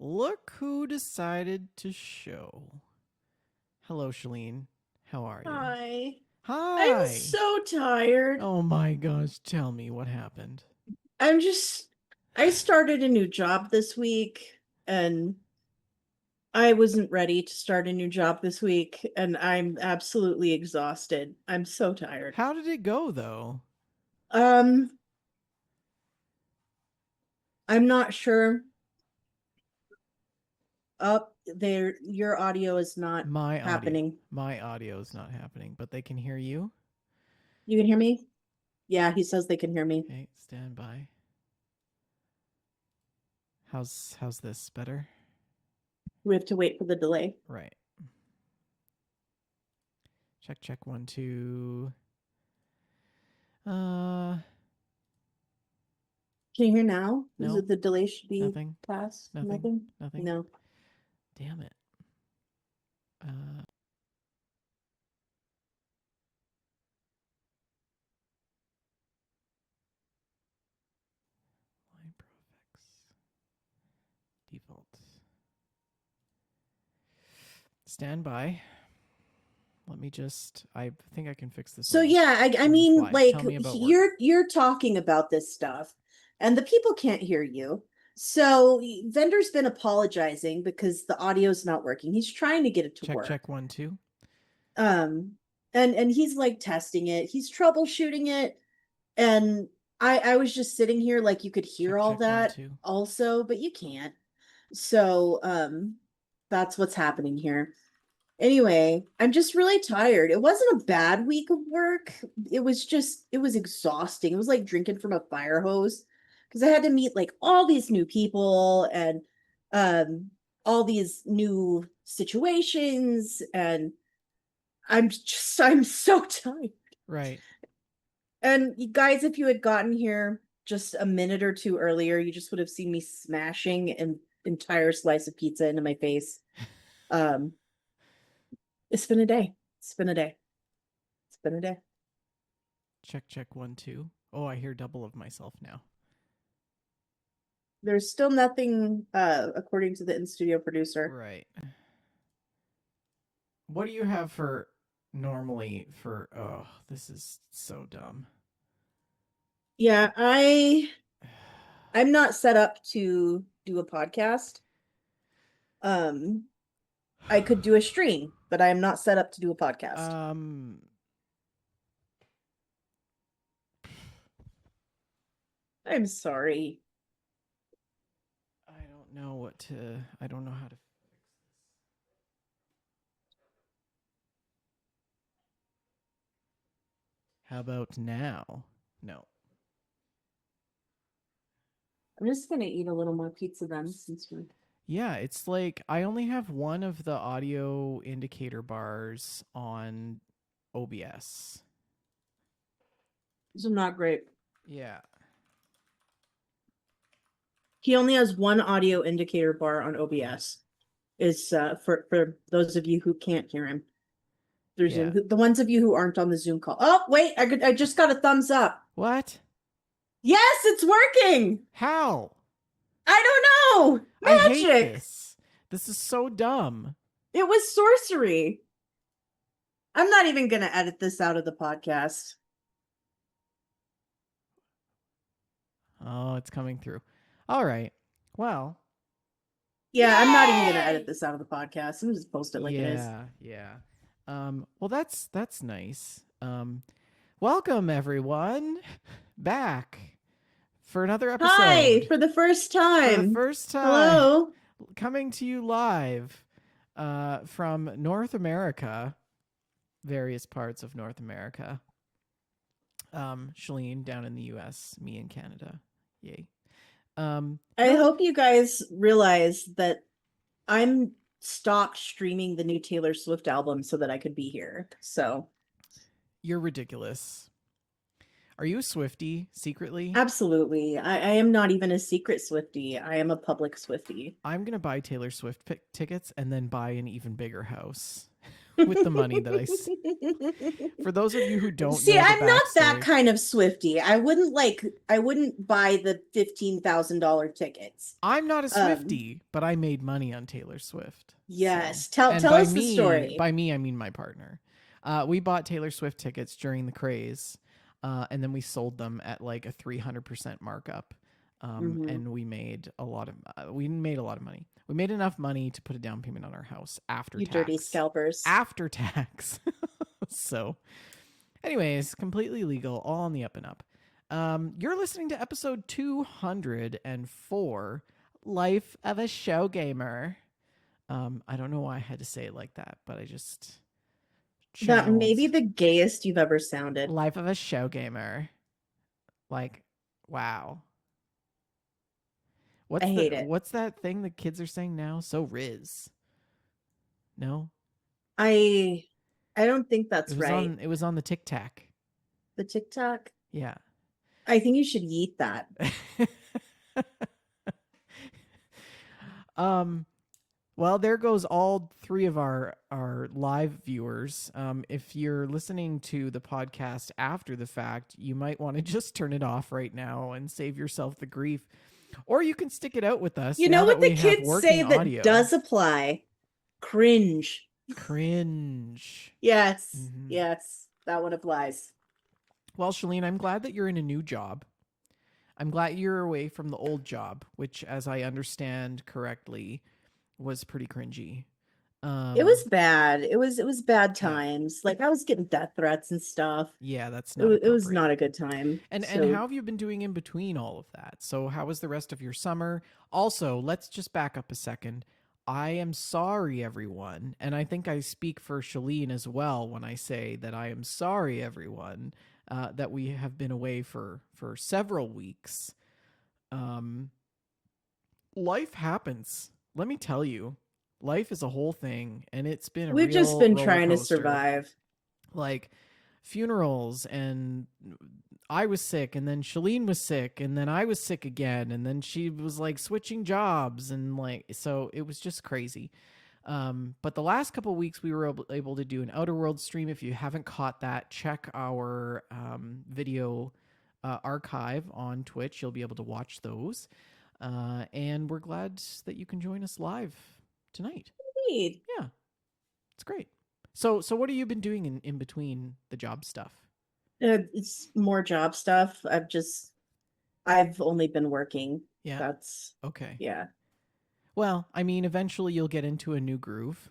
Look who decided to show. Hello, Shalene. How are you? Hi. I'm Hi. so tired. Oh my gosh, tell me what happened. I'm just, I started a new job this week and I wasn't ready to start a new job this week and I'm absolutely exhausted. I'm so tired. How did it go, though? Um, I'm not sure. Up there, your audio is not My audio. happening. My audio is not happening, but they can hear you. You can hear me? Yeah, he says they can hear me. Okay, stand by. How's this better? We have to wait for the delay. Right. Check 1 2. Uh Can you hear now? Is no. it the delay should be Nothing. past? Nothing. Nothing? Nothing. No. Damn it. Uh Line Pro effects. Default. Stand by. Let me just. I think I can fix this So on yeah, I the mean, fly. like Tell me about work. you're talking about this stuff, and the people can't hear you. So vendor's been apologizing because the audio's not working. He's trying to get it to Check work. 1 2. Um, and he's like testing it. He's troubleshooting it, and I was just sitting here like you could hear all Check 1 that 2. also, but you can't. So that's what's happening here. Anyway, I'm just really tired. It wasn't a bad week of work. It was exhausting. It was like drinking from a fire hose because I had to meet like all these new people and um all these new situations and I'm so tired. Right. And you guys, if you had gotten here just a minute or two earlier, you just would have seen me smashing an entire slice of pizza into my face. Um, it's been a day. It's been a day. It's been a day. Check 1 2. Oh, I hear double of myself now. There's still nothing, according to the in studio producer. Right. What do you have for normally for. Oh, this is so dumb. Yeah, I'm not set up to do a podcast. Um, I could do a stream, but I am not set up to do a podcast. um. I'm sorry. I don't know what to. I don't know how to. How about now? No. I'm just gonna eat a little more pizza then since we're Yeah, it's like I only have one of the audio indicator bars on OBS. this is not great. Yeah. He only has one audio indicator bar on OBS. Is for those of you who can't hear him. There's Yeah. the ones of you who aren't on the Zoom call. Oh wait, I just got a thumbs up. What? Yes, it's working. How? I don't know. I hate Magic. this. This is so dumb. It was sorcery. I'm not even going to edit this out of the podcast. Oh, it's coming through. All right. Well. Yeah, I'm not even going to edit Yay! this out of the podcast. I'm just post it like it is. Yeah. Well, that's nice. Welcome everyone back for another Hi, episode. for the first For the time. first time, Hello. coming to you live from North America, various parts of North America. Shalene down in the US, me in Canada. Yay. I hope you guys realize that I'm stopped streaming the new Taylor Swift album so that I could be here. So, you're ridiculous. Are you a Swiftie secretly? absolutely. I am not even a secret Swiftie. I am a public Swiftie. I'm gonna buy Taylor Swift tickets and then buy an even bigger house with the money that for those of you who don't See, know the I'm not that backstory, kind of Swifty. I wouldn't buy the $15,000 tickets. I'm not a Um, Swiftie, but I made money on Taylor Swift. So, yes. Tell and tell us the story. by me, I mean my partner. We bought Taylor Swift tickets during the craze, and then we sold them at like a 300% markup. Hmm. And we made a lot of money. We made enough money to put a down payment on our house after You dirty tax. scalpers. After tax. So, anyways, completely legal, all on the up and up. You're listening to episode 204, Life of a Showgamer. I don't know why I had to say it like that, but I just That may be channeled the gayest you've ever sounded. Life of a Showgamer. Like, wow. I hate it. What's that thing the kids are saying now? So Riz. No? I I don't think that's right. It was on the Tic Tac. The TikTok. Yeah. I think you should eat that. um Well, there goes all three of our live viewers. If you're listening to the podcast after the fact, you might want to just turn it off right now and save yourself the grief. Or you can stick it out with us You now know that what the we have kids say working that audio. does apply? Cringe. Cringe. Yes. Hmm. Yes. That one applies. Well, Shalene, I'm glad that you're in a new job. I'm glad you're away from the old job, which, as I understand correctly, was pretty cringy. It was Um, bad. It was bad yeah, times. Like I was getting death threats and stuff. yeah, that's not It was appropriate. not a good time. And So how have you been doing in between all of that? So how was the rest of your summer? Also, let's just back up a second. I am sorry, everyone, and I think I speak for Shalene as well when I say that I am sorry, everyone, that we have been away for several weeks. Um, Life happens. Let me tell you, life is a whole thing, and it's been a we've just real been roller trying to coaster. survive. Like funerals, and I was sick, and then Shalene was sick, and then I was sick again, and then she was like switching jobs, and like so it was just crazy. But the last couple of weeks we were able to do an Outer World stream. If you haven't caught that, check our video archive on Twitch. You'll be able to watch those. And we're glad that you can join us live tonight. Indeed. Yeah, it's great. So what have you been doing in between the job stuff? It's more job stuff. I've only been working. Yeah. That's Okay. yeah. Well, I mean, eventually you'll get into a new groove.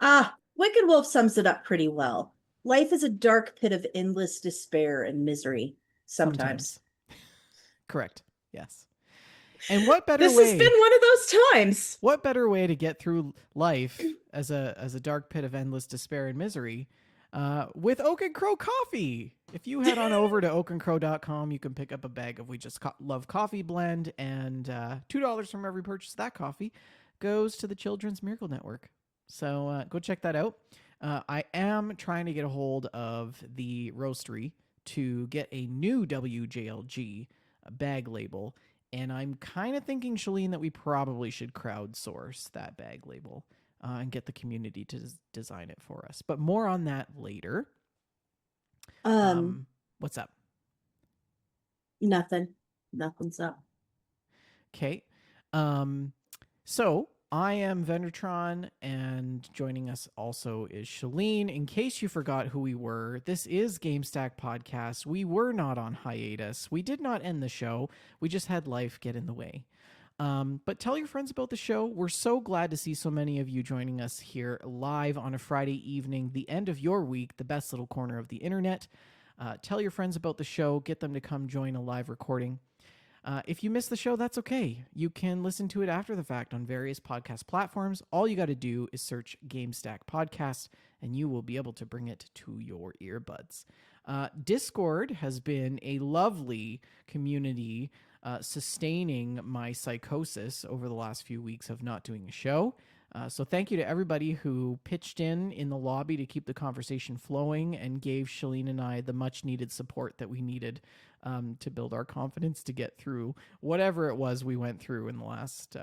Wicked Wolf sums it up pretty well. Life is a dark pit of endless despair and misery sometimes. Sometimes. Correct. Yes. And what better This has been way? one of those times. What better way to get through life as a dark pit of endless despair and misery with Oak and Crow coffee? If you head on over to oakandcrow.com, you can pick up a bag of We Just Love Coffee blend, and $2 from every purchase of that coffee goes to the Children's Miracle Network. So go check that out. I am trying to get a hold of the roastery to get a new WJLG bag label, and I'm kind of thinking, Shalene, that we probably should crowdsource that bag label and get the community to design it for us. But more on that later. Um, What's up? Nothing. Nothing's up. Okay. Um, so I am Vendertron, and joining us also is Shalene. In case you forgot who we were, this is GameStack Podcast. We were not on hiatus. We did not end the show. We just had life get in the way. But tell your friends about the show. We're so glad to see so many of you joining us here live on a Friday evening, the end of your week, the best little corner of the internet. Tell your friends about the show. Get them to come join a live recording. If you miss the show, that's okay. You can listen to it after the fact on various podcast platforms. All you got to do is search GameStack Podcast, and you will be able to bring it to your earbuds. Discord has been a lovely community sustaining my psychosis over the last few weeks of not doing a show. So thank you to everybody who pitched in the lobby to keep the conversation flowing and gave Shalene and I the much needed support that we needed to build our confidence to get through whatever it was we went through in the last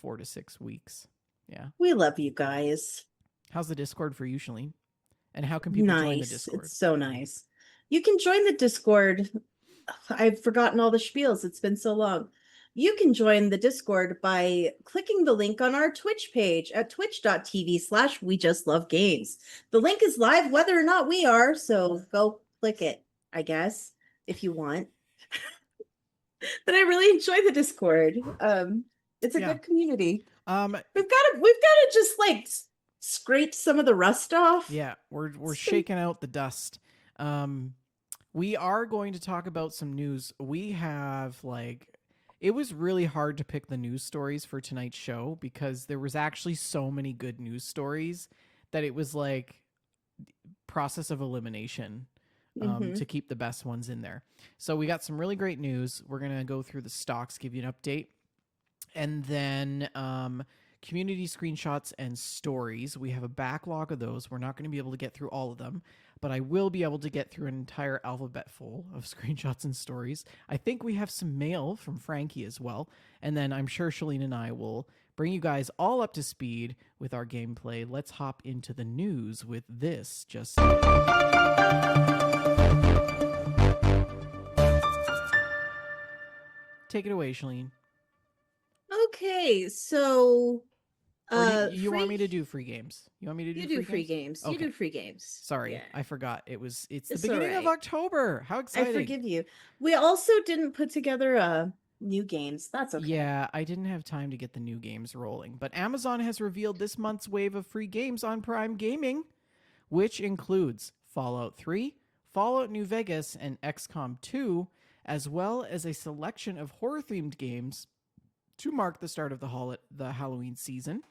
4 to 6 weeks. Yeah. We love you guys. How's the Discord for you, Shalene? And how can people join the Nice. Discord? It's so nice. You can join the Discord. I've forgotten all the spiels. It's been so long. You can join the Discord by clicking the link on our Twitch page at twitch.tv/we just love games. The link is live whether or not we are, so go click it, I guess, if you want. But I really enjoy the Discord. It's a Yeah. good community. Um, We've got to just like scrape some of the rust off. yeah, we're It's been shaking out the dust. Um, we are going to talk about some news. We have like it was really hard to pick the news stories for tonight's show because there was actually so many good news stories that it was like process of elimination to Mhm. keep the best ones in there. So we got some really great news. We're gonna go through the stocks, give you an update, and then community screenshots and stories. We have a backlog of those. We're not going to be able to get through all of them, but I will be able to get through an entire alphabet full of screenshots and stories. I think we have some mail from Frankie as well, and then I'm sure Shalene and I will bring you guys all up to speed with our gameplay. Let's hop into the news with this. Just take it away, Shalene. Okay, so Or do you want me free to do free games? You want me to do you do free free games? games. You Okay. do free games. Sorry, Yeah. I forgot. It's the It's all beginning of right. October. How I exciting. forgive you. We also didn't put together new games. That's okay. Yeah, I didn't have time to get the new games rolling, but Amazon has revealed this month's wave of free games on Prime Gaming, which includes Fallout 3, Fallout New Vegas, and XCOM 2, as well as a selection of horror-themed games to mark the start of the Halloween season.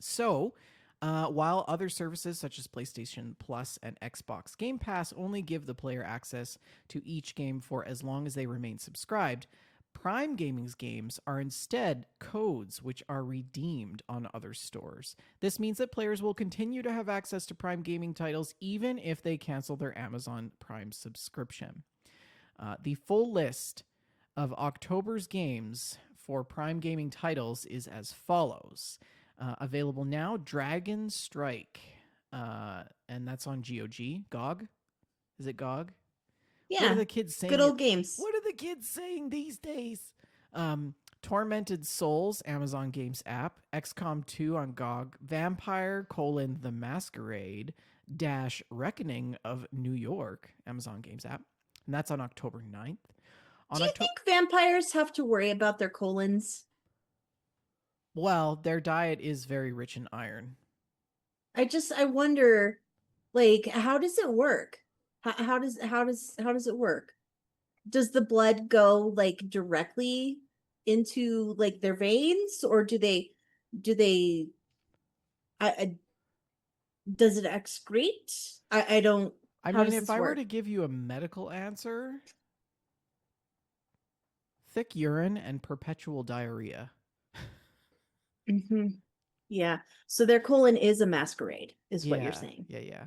So, while other services such as PlayStation Plus and Xbox Game Pass only give the player access to each game for as long as they remain subscribed, Prime Gaming's games are instead codes which are redeemed on other stores. This means that players will continue to have access to Prime Gaming titles even if they cancel their Amazon Prime subscription. The full list of October's games for Prime Gaming titles is as follows. Available now, Dragon Strike, and that's on GOG. GOG? Is it GOG? What are Yeah. the kids Good saying? old games. What are the kids saying these days? Tormented Souls, Amazon Games app. XCOM 2 on GOG. Vampire: The Masquerade dash Reckoning of New York, Amazon Games app. And that's on October 9th. Do On you October, think vampires have to worry about their colons? well, their diet is very rich in iron. I wonder, like, how does it work? How does it work? Does the blood go like directly into like their veins, or do they I does it excrete? I don't. I How mean, does if this I were work? to give you a medical answer, thick urine and perpetual diarrhea. Hmm. Yeah. So their colon is a masquerade, is what you're Yeah, saying. yeah, yeah,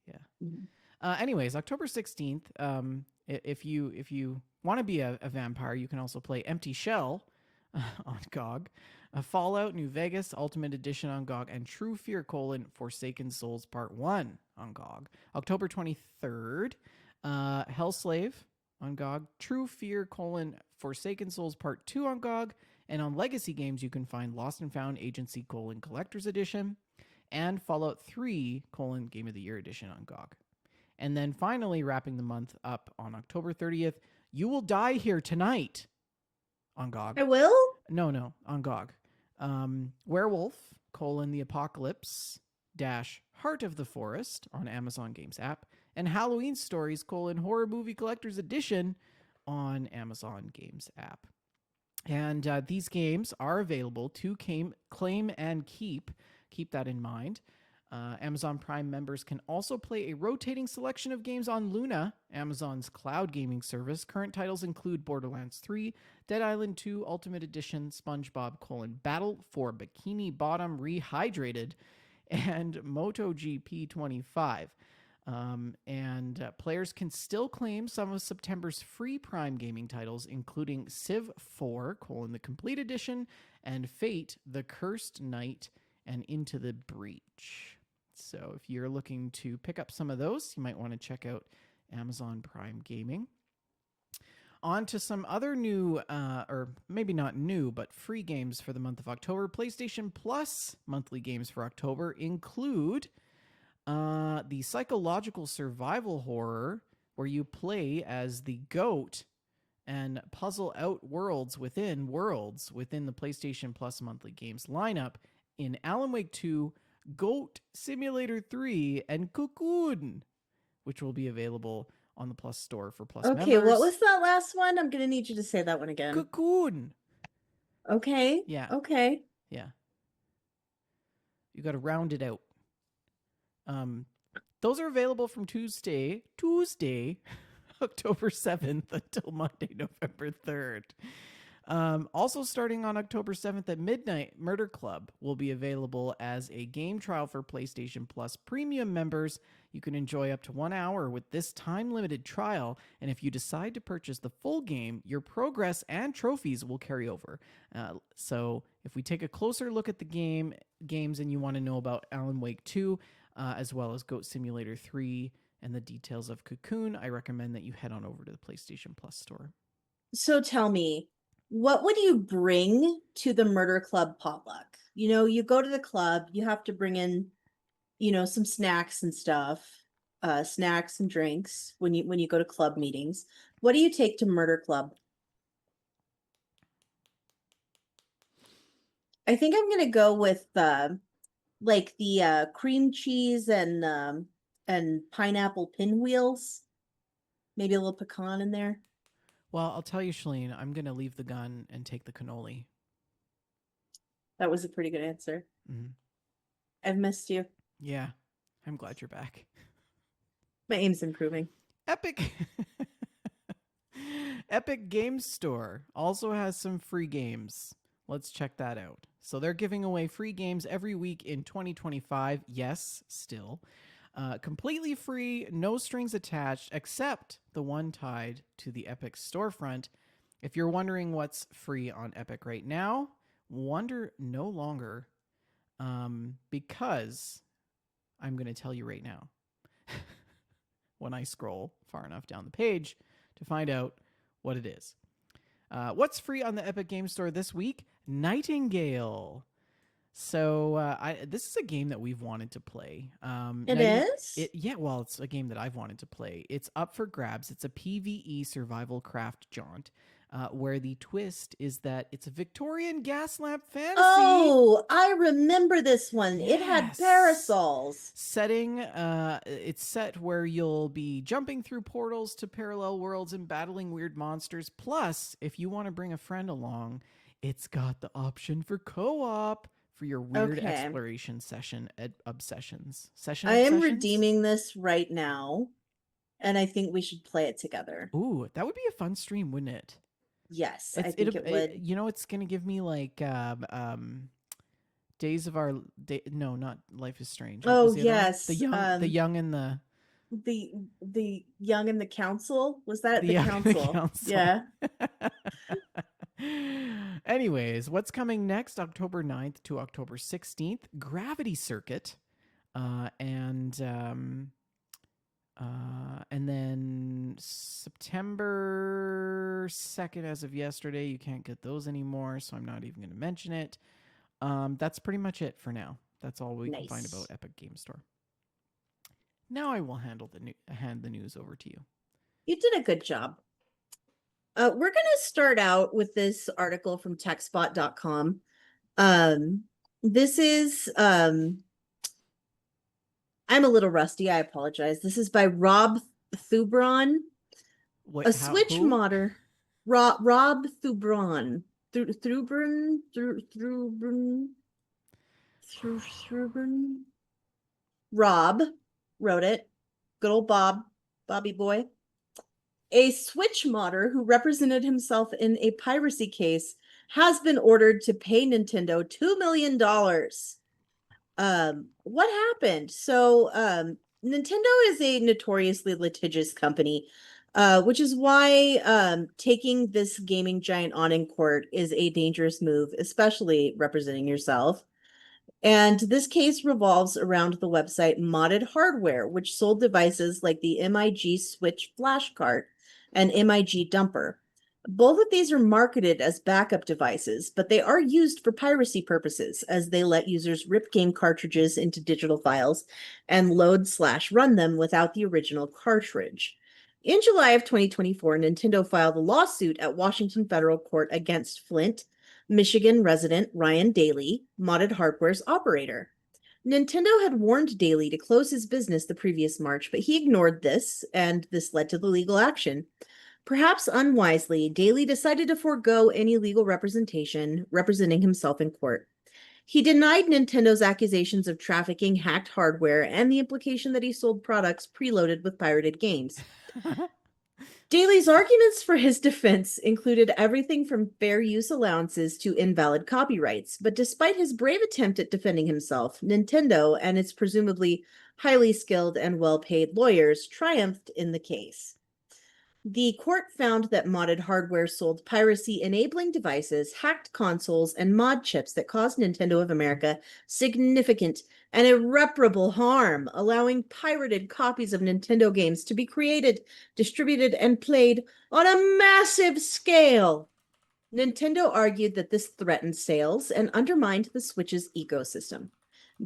yeah. Mhm. Anyways, October 16th. If you want to be a vampire, you can also play Empty Shell on GOG, Fallout New Vegas Ultimate Edition on GOG, and True Fear: Forsaken Souls Part 1 on GOG. October 23rd, Hellslave on GOG, True Fear: Forsaken Souls Part 2 on GOG, and on Legacy Games you can find Lost and Found Agency: Collector's Edition and Fallout 3: Game of the Year Edition on GOG. And then finally, wrapping the month up on October 30th, You Will Die Here Tonight on GOG. I will. No, on GOG. Werewolf: The Apocalypse dash Heart of the Forest on Amazon Games app, and Halloween Stories: Horror Movie Collector's Edition on Amazon Games app. And these games are available to claim and keep. Keep that in mind. Amazon Prime members can also play a rotating selection of games on Luna, Amazon's cloud gaming service. Current titles include Borderlands 3, Dead Island 2 Ultimate Edition, SpongeBob: Battle for Bikini Bottom Rehydrated, and MotoGP 25. And players can still claim some of September's free Prime Gaming titles, including Civ 4: The Complete Edition, and Fate: The Cursed Night and Into the Breach. So if you're looking to pick up some of those, you might want to check out Amazon Prime Gaming. On to some other new, or maybe not new, but free games for the month of October. PlayStation Plus monthly games for October include the psychological survival horror, where you play as the goat and puzzle out worlds within the PlayStation Plus monthly games lineup in Alan Wake 2, Goat Simulator 3, and Cocoon, which will be available on the Plus store for Plus Okay, members. what was that last one? I'm gonna need you to say that one again. Cocoon. Okay. Yeah. Okay. Yeah. You got to round it out. Those are available from Tuesday, October 7th until Monday, November 3rd. Also, starting on October 7th at midnight, Murder Club will be available as a game trial for PlayStation Plus premium members. You can enjoy up to 1 hour with this time-limited trial, and if you decide to purchase the full game, your progress and trophies will carry over. So, if we take a closer look at the games and you want to know about Alan Wake 2, as well as Goat Simulator 3 and the details of Cocoon, I recommend that you head on over to the PlayStation Plus store. So tell me, what would you bring to the Murder Club potluck? You know, you go to the club, you have to bring in, some snacks and stuff, snacks and drinks when you go to club meetings. What do you take to Murder Club? I think I'm gonna go with like the cream cheese and pineapple pinwheels. Maybe a little pecan in there. Well, I'll tell you, Shalene, I'm going to leave the gun and take the cannoli. That was a pretty good answer. Mm-hmm. I've missed you. Yeah, I'm glad you're back. My aim's improving. Epic Epic Games Store also has some free games. Let's check that out. So they're giving away free games every week in 2025. Yes, still. Completely free, no strings attached, except the one tied to the Epic storefront. If you're wondering what's free on Epic right now, wonder no longer, because I'm going to tell you right now when I scroll far enough down the page to find out what it is. What's free on the Epic Game Store this week? Nightingale. So this is a game that we've wanted to play. It is? Yeah, well, it's a game that I've wanted to play. It's up for grabs. It's a PvE survival craft jaunt, where the twist is that it's a Victorian gas lamp fantasy. Oh, I remember this one. Yes. It had parasols. It's set where you'll be jumping through portals to parallel worlds and battling weird monsters. Plus, if you want to bring a friend along, it's got the option for co-op for your weird exploration obsessions. I am redeeming this right now, and I think we should play it together. Ooh, that would be a fun stream, wouldn't it? Yes, I think it would. It's gonna give me like Days of Our Day. No, not Life is Strange. Oh yes, the young and the young and the council. Was that at the council? Yeah. Anyways, what's coming next? October 9th to October 16th, Gravity Circuit, and then September 2nd, as of yesterday, you can't get those anymore, so I'm not even going to mention it. That's pretty much it for now. That's all we can find about Epic Game Store. Now I will hand the news over to you. You did a good job. We're going to start out with this article from techspot.com. This is, I'm a little rusty. I apologize. This is by Rob Thubron. A Switch modder. Rob Thubron. Thubron. Rob wrote it. Good old Bobby boy. A Switch modder who represented himself in a piracy case has been ordered to pay Nintendo $2 million. What happened? So, Nintendo is a notoriously litigious company, which is why taking this gaming giant on in court is a dangerous move, especially representing yourself. And this case revolves around the website Modded Hardware, which sold devices like the MIG Switch Flash Cart and MIG Dumper. Both of these are marketed as backup devices, but they are used for piracy purposes as they let users rip game cartridges into digital files and load/run them without the original cartridge. In July of 2024, Nintendo filed a lawsuit at Washington Federal Court against Flint, Michigan resident Ryan Daly, Modded Hardware's operator. Nintendo had warned Daly to close his business the previous March, but he ignored this, and this led to the legal action. Perhaps unwisely, Daly decided to forego any legal representation, representing himself in court. He denied Nintendo's accusations of trafficking hacked hardware and the implication that he sold products preloaded with pirated games. Daly's arguments for his defense included everything from fair use allowances to invalid copyrights, but despite his brave attempt at defending himself, Nintendo and its presumably highly skilled and well-paid lawyers triumphed in the case. The court found that modded hardware sold piracy-enabling devices, hacked consoles, and mod chips that caused Nintendo of America significant and irreparable harm, allowing pirated copies of Nintendo games to be created, distributed, and played on a massive scale. Nintendo argued that this threatened sales and undermined the Switch's ecosystem.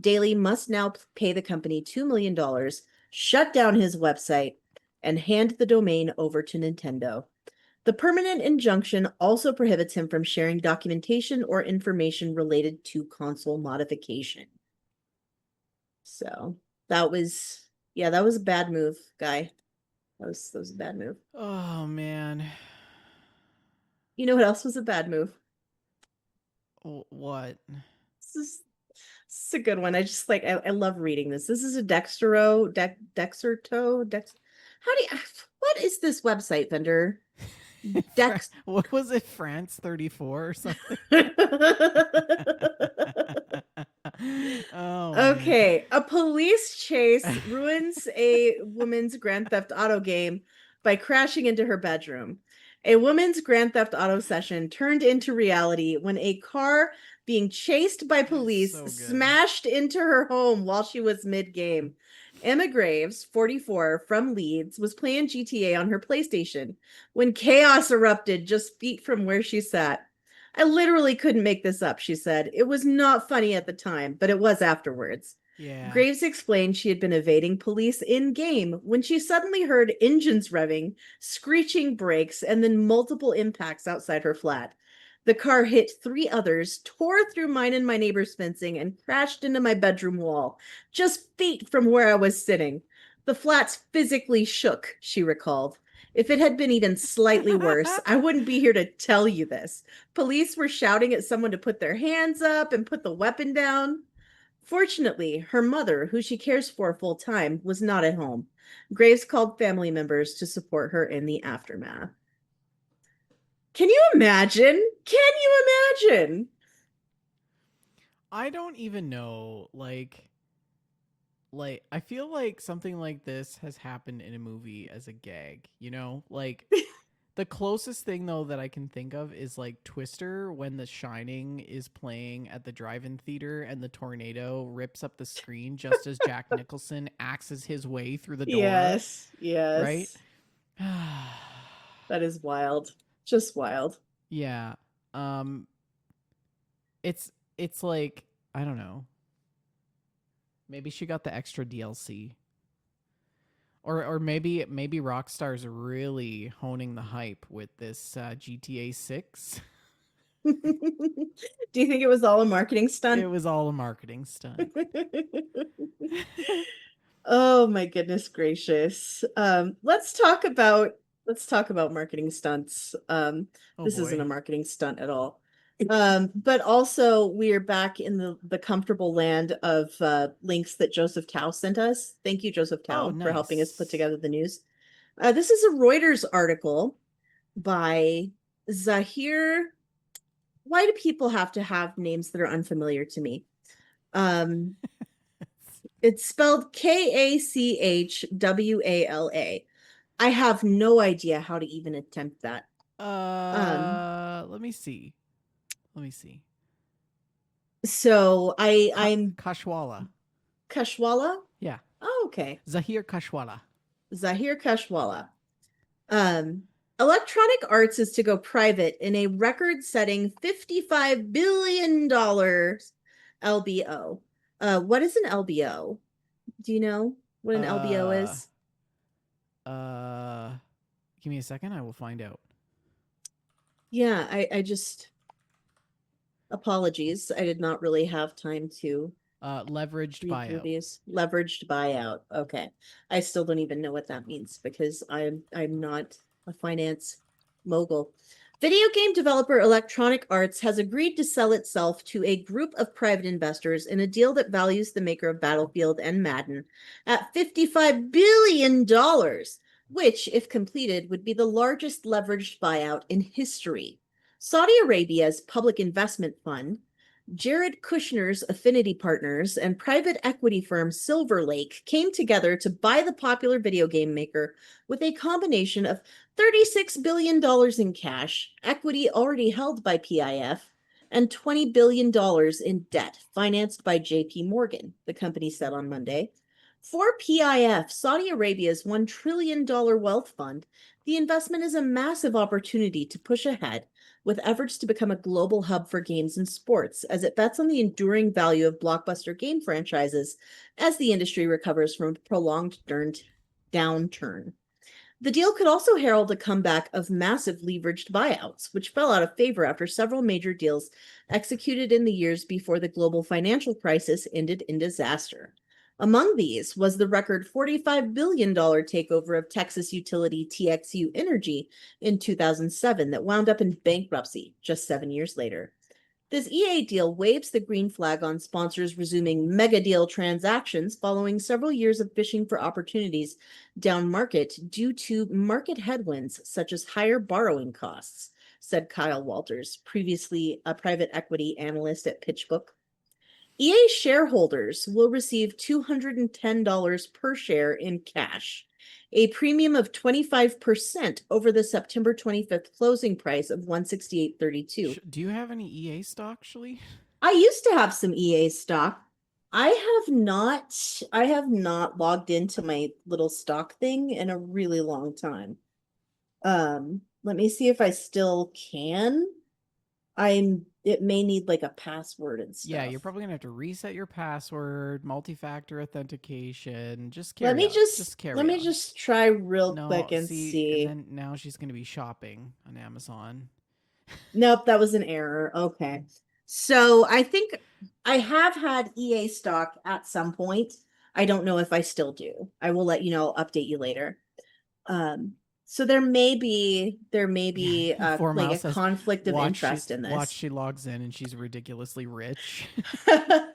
Daly must now pay the company $2 million, shut down his website, and hand the domain over to Nintendo. The permanent injunction also prohibits him from sharing documentation or information related to console modification. So that was a bad move, guy. That was a bad move. Oh man. You know what else was a bad move? What? This is a good one. I love reading this. This is a how do you what is this website vendor? Dex What was it? France 34 or something? Oh man. Okay, a police chase ruins a woman's Grand Theft Auto game by crashing into her bedroom. A woman's Grand Theft Auto session turned into reality when a car being chased by police So good. smashed into her home while she was mid-game. Emma Graves, 44, from Leeds, was playing GTA on her PlayStation when chaos erupted just feet from where she sat. I literally couldn't make this up, she said. It was not funny at the time, but it was afterwards. Yeah. Graves explained she had been evading police in game when she suddenly heard engines revving, screeching brakes, and then multiple impacts outside her flat. The car hit 3 others, tore through mine and my neighbor's fencing, and crashed into my bedroom wall, just feet from where I was sitting. The flats physically shook, she recalled. If it had been even slightly worse, I wouldn't be here to tell you this. Police were shouting at someone to put their hands up and put the weapon down. Fortunately, her mother, who she cares for full time, was not at home. Graves called family members to support her in the aftermath. Can you imagine? Can you imagine? I don't even know. Like I feel like something like this has happened in a movie as a gag, you know? Like the closest thing though that I can think of is like Twister when The Shining is playing at the drive-in theater and the tornado rips up the screen just as Jack Nicholson axes his way through the door, Yes, right? yes. That is wild. Just wild. Yeah. Um it's like I don't know. Maybe she got the extra DLC. Or maybe Rockstar's really honing the hype with this GTA 6. Do you think it was all a marketing It stunt? was all a marketing stunt. Oh my goodness gracious. Let's talk about marketing stunts. Oh This isn't a boy. marketing stunt at all. But also we're back in the comfortable land of links that Joseph Tao sent us. Thank you, Joseph Oh, Tao, for helping us put nice. together the news. This is a Reuters article by Zahir. Why do people have to have names that are unfamiliar to me? Um, it's spelled Kachwala. I have no idea how to even attempt that. Um, Let me see. Let me see. So I'm Kashwala. Kashwala. Yeah. Oh, okay. Zahir Kashwala. Zahir Kashwala. Um, Electronic Arts is to go private in a record-setting $55 billion LBO. What is an LBO? Do you know what an LBO Uh, is? uh, give me a second. I will find out. Yeah, I just apologies. I did not really have time to Leveraged read through buyout. these. Leveraged buyout. Okay. I still don't even know what that means because I'm not a finance mogul. Video game developer Electronic Arts has agreed to sell itself to a group of private investors in a deal that values the maker of Battlefield and Madden at $55 billion, which, if completed, would be the largest leveraged buyout in history. Saudi Arabia's public investment fund, Jared Kushner's affinity partners, and private equity firm Silver Lake came together to buy the popular video game maker with a combination of $36 billion in cash, equity already held by PIF, and $20 billion in debt financed by JP Morgan, the company said on Monday. For PIF, Saudi Arabia's $1 trillion wealth fund, the investment is a massive opportunity to push ahead with efforts to become a global hub for games and sports, as it bets on the enduring value of blockbuster game franchises as the industry recovers from a prolonged downturn. The deal could also herald a comeback of massive leveraged buyouts, which fell out of favor after several major deals executed in the years before the global financial crisis ended in disaster. Among these was the record $45 billion takeover of Texas utility TXU Energy in 2007 that wound up in bankruptcy just 7 years later. This EA deal waves the green flag on sponsors resuming mega deal transactions following several years of fishing for opportunities down market due to market headwinds such as higher borrowing costs, said Kyle Walters, previously a private equity analyst at PitchBook. EA shareholders will receive $210 per share in cash, a premium of 25% over the September 25th closing price of 168.32. Do you have any EA stock, actually? I used to have some EA stock. I have not logged into my little stock thing in a really long time. Let me see if I still can. It may need like a password and Yeah, stuff. you're probably gonna have to reset your password, multi-factor authentication. Just Let carry me on. just Just let carry me on. just try real No, quick and see, and see. then now she's gonna be shopping on Amazon. Nope, that was an error. Okay. So I think I have had EA stock at some point. I don't know if I still do. I will let you know, update you later. Um, so there may be Yeah, Four like Mile a says, conflict of interest in watch this. she logs in and she's ridiculously rich.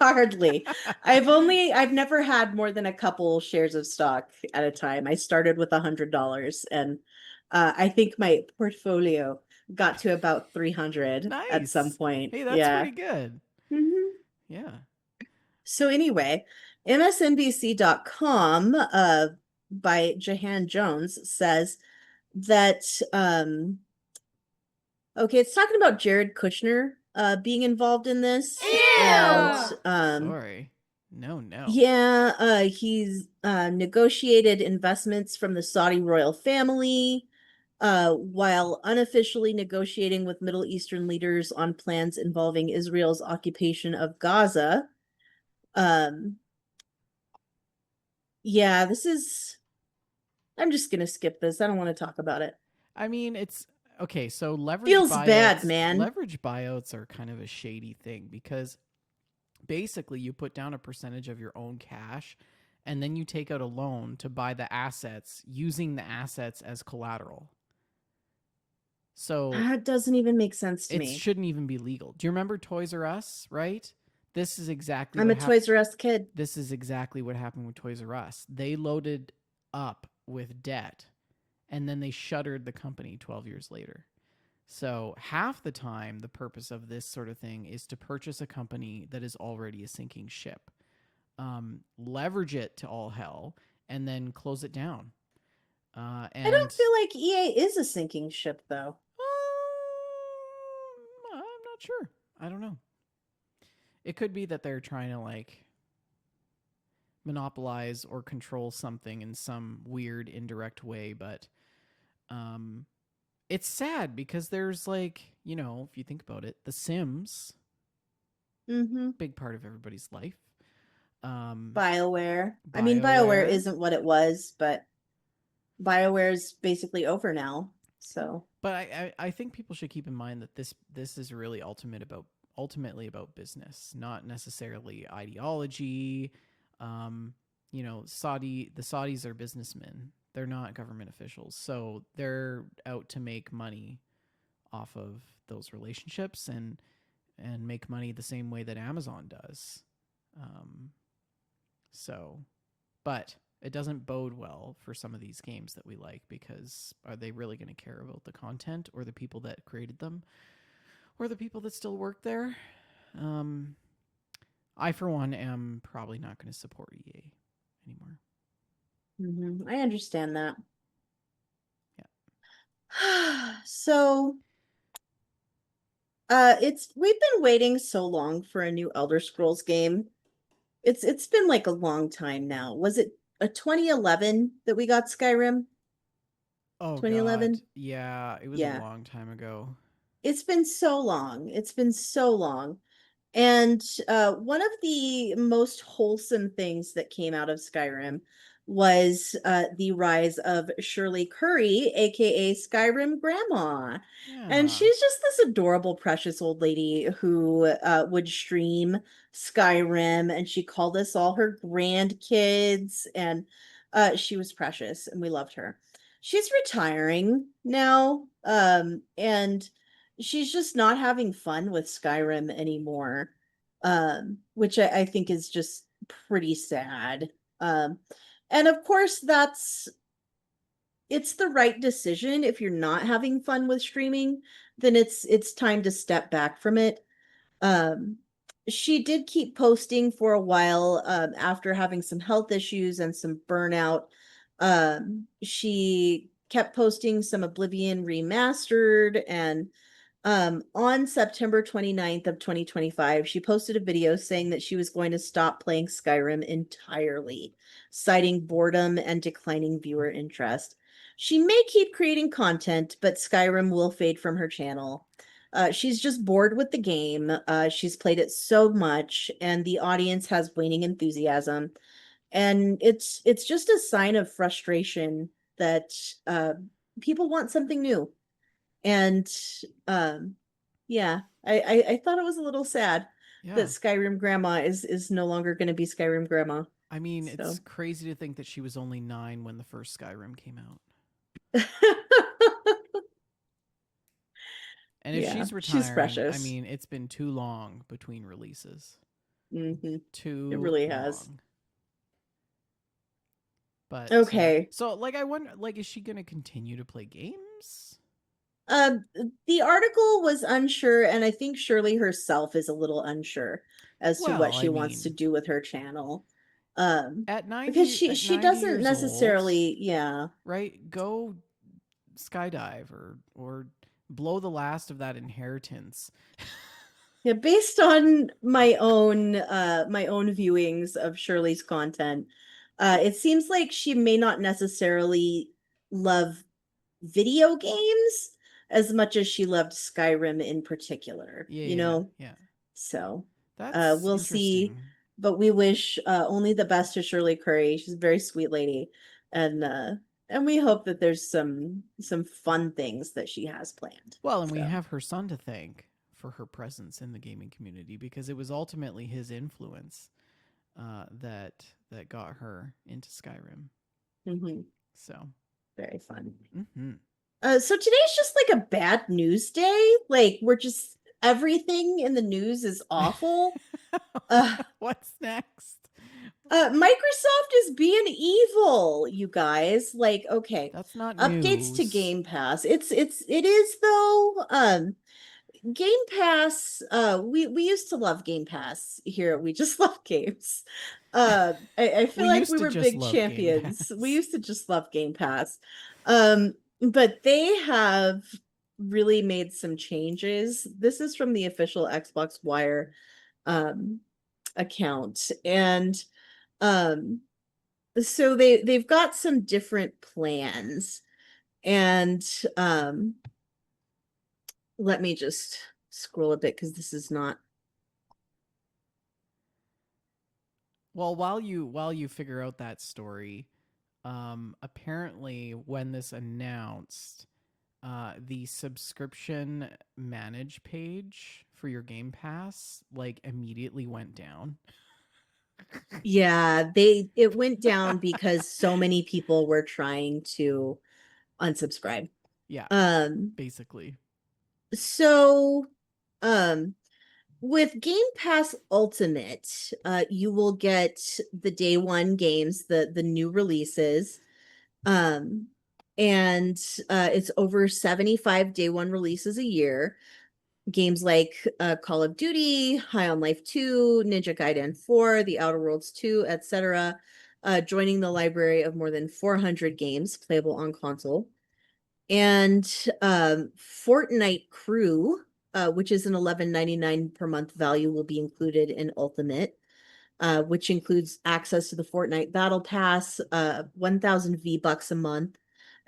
Hardly. I've never had more than a couple shares of stock at a time. I started with $100 and I think my portfolio got to about 300 at some Nice. point. Hey, that's Yeah. pretty good. Mhm. Yeah. So anyway, MSNBC.com by Jahan Jones says that okay, it's talking about Jared Kushner being involved in this. And Ew! Sorry. No, no. yeah, he's negotiated investments from the Saudi royal family, while unofficially negotiating with Middle Eastern leaders on plans involving Israel's occupation of Gaza. Um, yeah, this is. I'm just gonna skip this. I don't want to talk about it. I mean, it's okay. So Feels bad, man. leverage buyouts are kind of a shady thing because basically you put down a percentage of your own cash and then you take out a loan to buy the assets using the assets as collateral. So That doesn't even make sense to it me. shouldn't even be legal. Do you remember Toys R Us, right? This is exactly I'm what a happened. Toys R Us kid. This is exactly what happened with Toys R Us. They loaded up with debt and then they shuttered the company 12 years later. So, half the time, the purpose of this sort of thing is to purchase a company that is already a sinking ship, leverage it to all hell, and then close it down. I don't And feel like EA is a sinking ship, though. I'm not sure. I don't know. it could be that they're trying to like monopolize or control something in some weird indirect way, but um it's sad because there's like, if you think about it, The Sims, Mm-hmm. big part of everybody's life. Um BioWare. I mean, BioWare BioWare, isn't what it was, but BioWare's basically over now. So, but I think people should keep in mind that this is really ultimately about business, not necessarily ideology. Um, the Saudis are businessmen. They're not government officials. So they're out to make money off of those relationships and make money the same way that Amazon does. Um, so, but it doesn't bode well for some of these games that we like because are they really going to care about the content or the people that created them or the people that still work there? Um, I, for one, am probably not going to support EA anymore. I understand that. Yeah. So, we've been waiting so long for a new Elder Scrolls game. It's been like a long time now. Was it a 2011 that we got Skyrim? Oh, God. 2011? Yeah, it was a Yeah. long time ago. It's been so long. It's been so long. And one of the most wholesome things that came out of Skyrim was the rise of Shirley Curry, aka Skyrim Grandma. And Yeah. she's just this adorable, precious old lady who would stream Skyrim, and she called us all her grandkids, and she was precious, and we loved her. She's retiring now, and she's just not having fun with Skyrim anymore, which I think is just pretty sad. Um, and of course, it's the right decision. If you're not having fun with streaming, then it's time to step back from it. Um, she did keep posting for a while after having some health issues and some burnout. She kept posting some Oblivion Remastered, and on September 29th of 2025, she posted a video saying that she was going to stop playing Skyrim entirely, citing boredom and declining viewer interest. She may keep creating content, but Skyrim will fade from her channel. She's just bored with the game. She's played it so much, and the audience has waning enthusiasm. And it's just a sign of frustration that uh, people want something new. And um, yeah, I thought it was a little sad that Yeah. Skyrim Grandma is no longer going to be Skyrim Grandma. I mean, it's So crazy to think that she was only 9 when the first Skyrim came out. And if yeah, she's she's retiring, I precious. mean, it's been too long between releases. It Too really has. long. But Okay. so like I wonder like is she going to continue to play games? Um, the article was unsure, and I think Shirley herself is a little unsure as to what Well, she I wants to mean, do with her channel. at Because 90 she at she 90 doesn't years old, necessarily, yeah. right? Go skydive or blow the last of that inheritance. Yeah, based on my own viewings of Shirley's content, it seems like she may not necessarily love video games as much as she loved Skyrim in particular, Yeah, you yeah, know? yeah. So, That's we'll see, interesting. but we wish only the best to Shirley Curry. She's a very sweet lady, and we hope that there's some fun things that she has planned. Well, and we So, have her son to thank for her presence in the gaming community because it was ultimately his influence that got her into Skyrim. mhm, So, very fun. mm-hmm. So today's just like a bad news day. Like we're just everything in the news is awful. Uh What's next? Microsoft is being evil, you guys. Like, okay, That's not updates to news. Game Pass. It is though. Game Pass, we used to love Game Pass here. We just love games. I feel We like used we to were just big love Game champions. We Pass. used to just love Game Pass. But they have really made some changes. This is from the official Xbox Wire. um account. And um so they've got some different plans. And let me just scroll a bit because this is not. Well, while you figure out that story, apparently when this announced, the subscription manage page for your Game Pass like immediately went down. Yeah, it went down because so many people were trying to unsubscribe. Yeah, Um basically. so um with Game Pass Ultimate, you will get the day one games, the new releases. Um and it's over 75 day one releases a year. Games like Call of Duty, High on Life 2, Ninja Gaiden 4, The Outer Worlds 2, etc., joining the library of more than 400 games playable on console. And Fortnite Crew, which is an $11.99 per month value, will be included in Ultimate, which includes access to the Fortnite Battle Pass, 1,000 V-Bucks a month,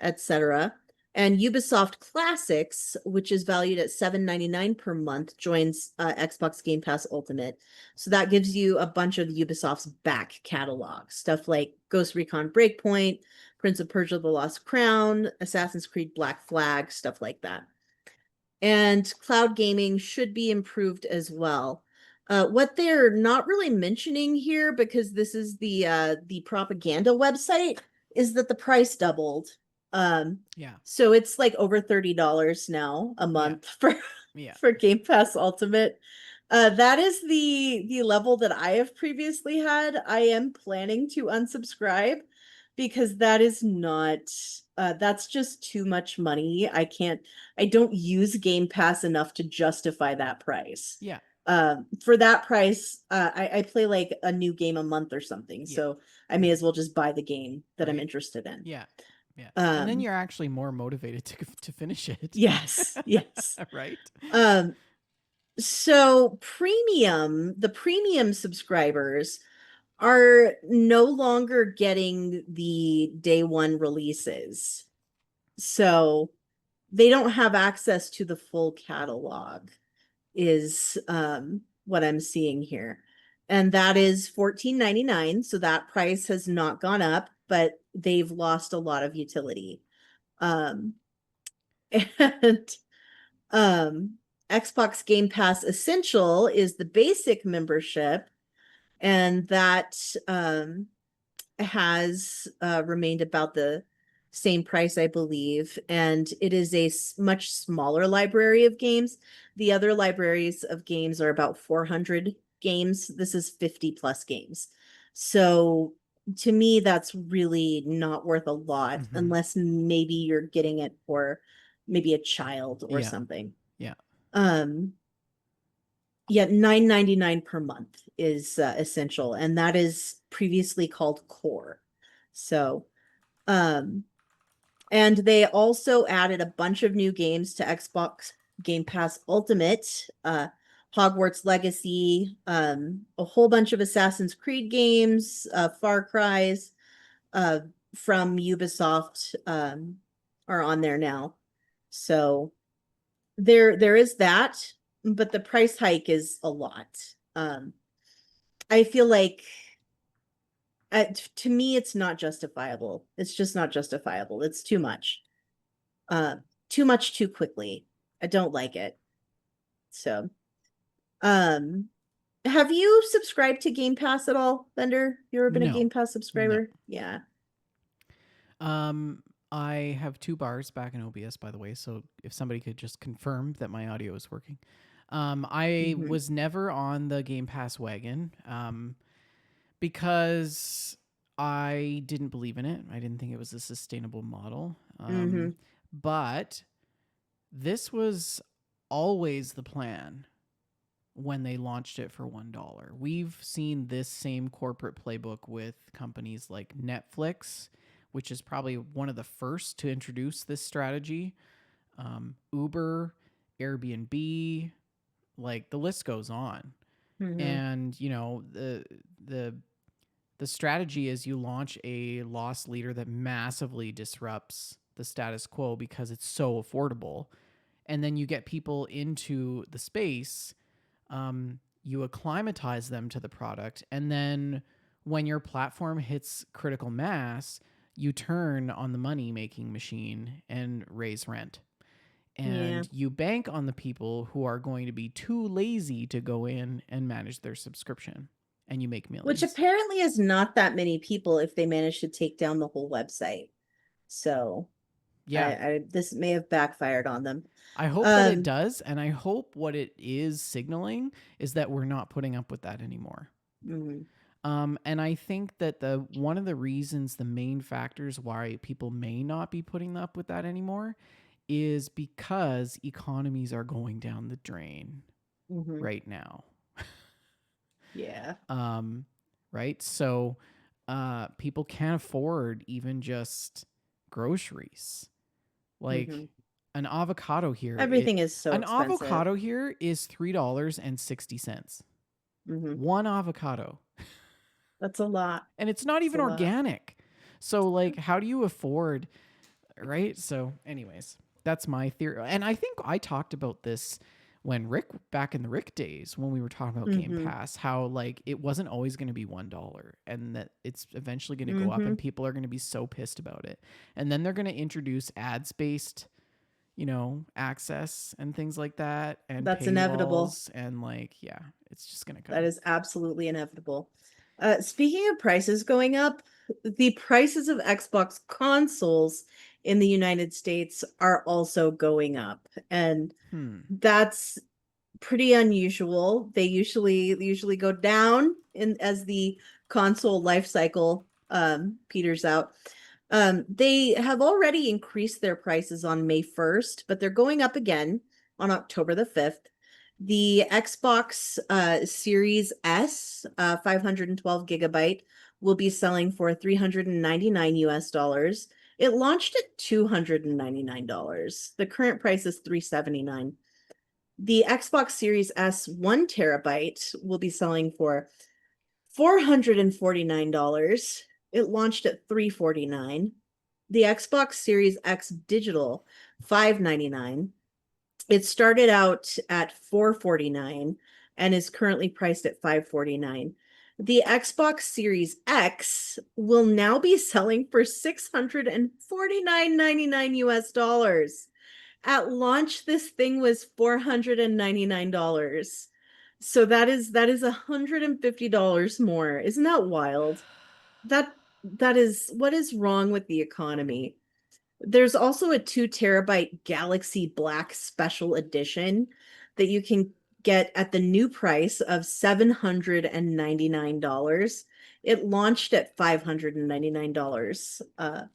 etc. And Ubisoft Classics, which is valued at $7.99 per month, joins Xbox Game Pass Ultimate. So that gives you a bunch of Ubisoft's back catalog, stuff like Ghost Recon Breakpoint, Prince of Persia: The Lost Crown, Assassin's Creed Black Flag, stuff like that. And cloud gaming should be improved as well. What they're not really mentioning here, because this is the propaganda website, is that the price doubled. Um, Yeah. so it's like over $30 now a Yeah. month for Yeah. for Game Pass Ultimate. That is the level that I have previously had. I am planning to unsubscribe because that is not that's just too much money. I don't use Game Pass enough to justify that price. Yeah. For that price, I play like a new game a month or something, Yeah. so I may as well just buy the game that I'm Right? interested in. Yeah. Yeah. And then Um, you're actually more motivated to finish it. yes, yes. Right? Um, so the premium subscribers are no longer getting the day one releases. So they don't have access to the full catalog, is what I'm seeing here. And that is $14.99. So that price has not gone up, but they've lost a lot of utility. Um, and um, Xbox Game Pass Essential is the basic membership, and that has remained about the same price, I believe. And it is a much smaller library of games. The other libraries of games are about 400 games. This is 50 plus games. So to me, that's really not worth a lot Mm-hmm. unless maybe you're getting it for maybe a child or Yeah. something. Yeah. Um, yeah, $9.99 per month is essential, and that is previously called core. So, um, and they also added a bunch of new games to Xbox Game Pass Ultimate, Hogwarts Legacy, a whole bunch of Assassin's Creed games, Far Cry's, uh, from Ubisoft, are on there now. So there is that, but the price hike is a lot. I feel like to me it's not justifiable. It's just not justifiable. It's too much. Uh, too much too quickly. I don't like it. So, um, have you subscribed to Game Pass at all, Bender? You ever been a No. Game Pass No. subscriber? Yeah. Um, I have two bars back in OBS, by the way. So if somebody could just confirm that my audio is working. I Mm-hmm. was never on the Game Pass wagon. Because I didn't believe in it. I didn't think it was a sustainable model. Mm-hmm. But this was always the plan when they launched it for $1. We've seen this same corporate playbook with companies like Netflix, which is probably one of the first to introduce this strategy. Uber, Airbnb, like the list goes on. Mm-hmm. And, the the strategy is you launch a loss leader that massively disrupts the status quo because it's so affordable. And then you get people into the space, you acclimatize them to the product, and then when your platform hits critical mass, you turn on the money making machine and raise rent. Yeah. And you bank on the people who are going to be too lazy to go in and manage their subscription, and you make Which millions. apparently is not that many people if they manage to take down the whole website. So Yeah, this may have backfired on them. I hope that it Um, does, and I hope what it is signaling is that we're not putting up with that anymore. mhm, And I think that the one of the reasons, the main factors why people may not be putting up with that anymore, is because economies are going down the drain mhm. right now. Yeah. Um, right, so people can't afford even just groceries. Mhm. Like an avocado here, Everything is so an expensive. avocado here is $3.60. Mhm. One avocado. That's a lot. And it's not It's a even lot. organic. So like how do you afford, right? So anyways, that's my theory. And I think I talked about this when Rick, back in the Rick days, when we were talking about Game Mhm. Pass, how like it wasn't always going to be $1 and that it's eventually going to go up and Mhm. people are going to be so pissed about it. And then they're going to introduce ads based, access and things like that and That's inevitable. paywalls and like, yeah, it's just going to That come. is absolutely inevitable. Speaking of prices going up, the prices of Xbox consoles in the United States are also going up. And Hmm. that's pretty unusual. They usually go down in as the console life cycle peters out. They have already increased their prices on May 1st, but they're going up again on October the 5th. The Xbox Series S, 512 gigabyte, will be selling for 399 US dollars. It launched at $299. The current price is 379. The Xbox Series S 1 terabyte will be selling for $449. It launched at $349. The Xbox Series X Digital, $599. It started out at $449 and is currently priced at $549. The Xbox Series X will now be selling for $649.99 US dollars. At launch, this thing was $499. So that is $150 more. Isn't that wild? That is what is wrong with the economy. There's also a 2 terabyte Galaxy Black Special Edition that you can get at the new price of $799. It launched at $599.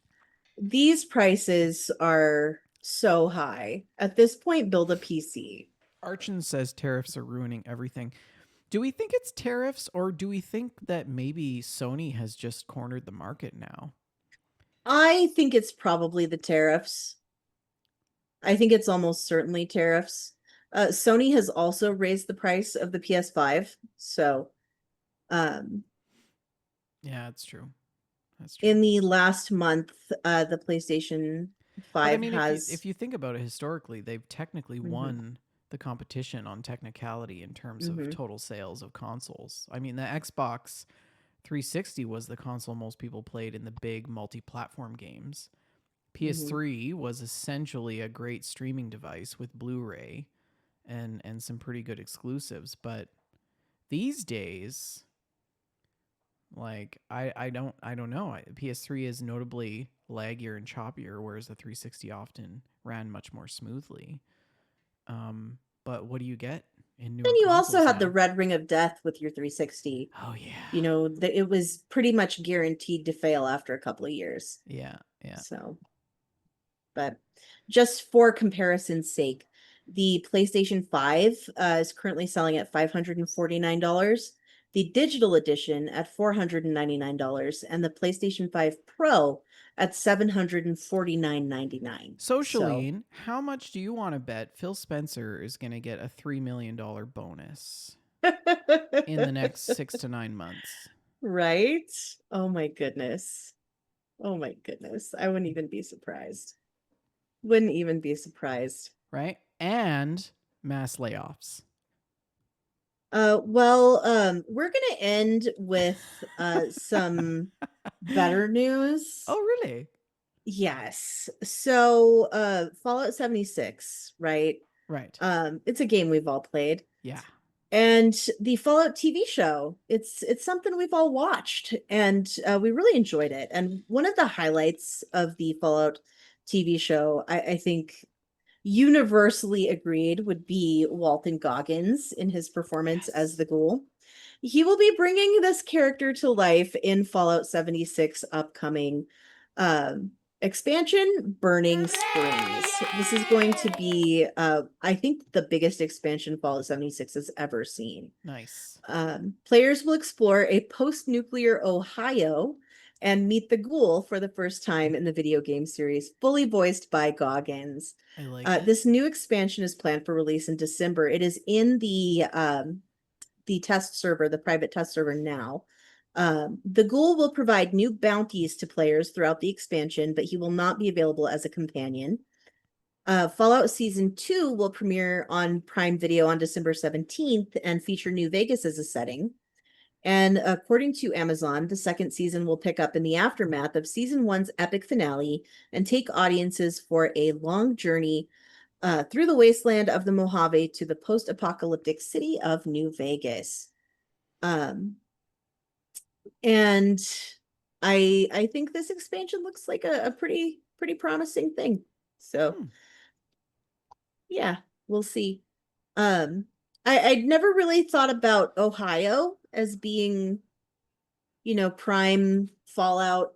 These prices are so high. At this point, build a PC. Archon says tariffs are ruining everything. Do we think it's tariffs or do we think that maybe Sony has just cornered the market now? I think it's probably the tariffs. I think it's almost certainly tariffs. Sony has also raised the price of the PS5. So, um, Yeah, that's true. That's true. in the last month, the PlayStation But I 5 mean, if has. you think about it historically, they've technically Mhm, won the competition on technicality in terms of mhm, total sales of consoles. I mean, the Xbox 360 was the console most people played in the big multi-platform games. mhm. PS3 was essentially a great streaming device with Blu-ray and some pretty good exclusives, but these days, like I don't know. PS3 is notably laggier and choppier, whereas the 360 often ran much more smoothly. But what do you get in And newer you also consoles had the now? red ring of death with your 360. Oh yeah, You know, it was pretty much guaranteed to fail after a couple of years. yeah, yeah. So, but just for comparison's sake, the PlayStation 5 is currently selling at $549, the digital edition at $499, and the PlayStation 5 Pro at $749.99. So So, Shalene, how much do you want to bet Phil Spencer is going to get a $3 million bonus? in the next 6 to 9 months. Right? Oh my goodness. Oh my goodness. I wouldn't even be surprised. Wouldn't even be surprised. Right? And mass layoffs. We're gonna end with some better news. Oh, really? Yes. So Fallout 76, right? Right. It's a game we've all played. Yeah. And the Fallout TV show, it's something we've all watched, and we really enjoyed it. And one of the highlights of the Fallout TV show, I think universally agreed, would be Walton Goggins in his performance as Yes. the ghoul. He will be bringing this character to life in Fallout 76 upcoming um, expansion, Burning Springs. This is going to be, I think, the biggest expansion Fallout 76 has ever seen. Nice. Players will explore a post-nuclear Ohio and meet the ghoul for the first time in the video game series, fully voiced by Goggins. I like it. This new expansion is planned for release in December. It is in the test server, the private test server now. The ghoul will provide new bounties to players throughout the expansion, but he will not be available as a companion. Fallout Season 2 will premiere on Prime Video on December 17th and feature New Vegas as a setting. And according to Amazon, the second season will pick up in the aftermath of Season 1's epic finale and take audiences for a long journey through the wasteland of the Mojave to the post-apocalyptic city of New Vegas. Um, and I think this expansion looks like a pretty promising thing. So Hmm. yeah, we'll see. Um, I'd never really thought about Ohio as being, prime Fallout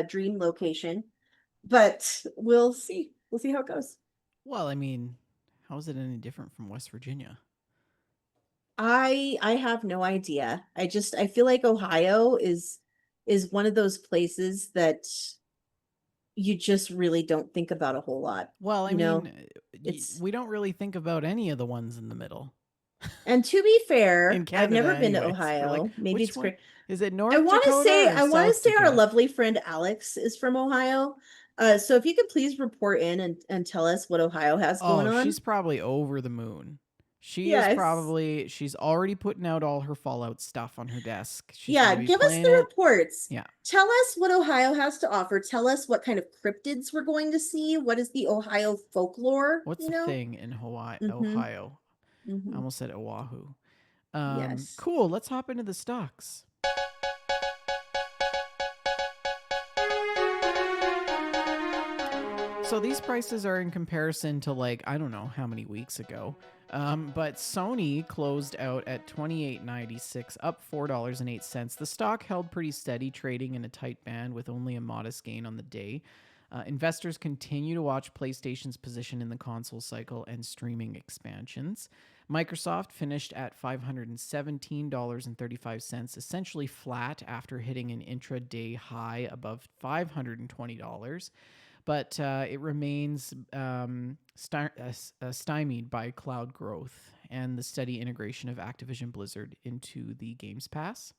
dream location, but we'll see. We'll see how it goes. Well, I mean, how is it any different from West Virginia? I have no idea. I feel like Ohio is one of those places that you just really don't think about a whole lot. Well, I You mean, know, it's we don't really think about any of the ones in the middle. and to be In fair, I've Canada, never been to anyways. We're like, Ohio. Maybe which it's one? great. Is it North Dakota or I want to South say our Dakota? lovely friend Alex is from Ohio. So if you could please report in and tell us what Ohio has going Oh, on. she's probably over the moon. Yes. She's already putting out all her Fallout stuff on her desk. She's going Yeah, to be give us playing the it. reports. Yeah. Tell us what Ohio has to offer. Tell us what kind of cryptids we're going to see. What is the Ohio folklore, What's you the know? thing in Hawaii, Mm-hmm. Ohio? I Mm-hmm. almost said Oahu. Yes. Cool. Let's hop into the stocks. So these prices are in comparison to like I don't know how many weeks ago. But Sony closed out at $28.96, up $4.08. The stock held pretty steady, trading in a tight band with only a modest gain on the day. Investors continue to watch PlayStation's position in the console cycle and streaming expansions. Microsoft finished at $517.35, essentially flat after hitting an intraday high above $520, but it remains stymied by cloud growth and the steady integration of Activision Blizzard into the Games Pass.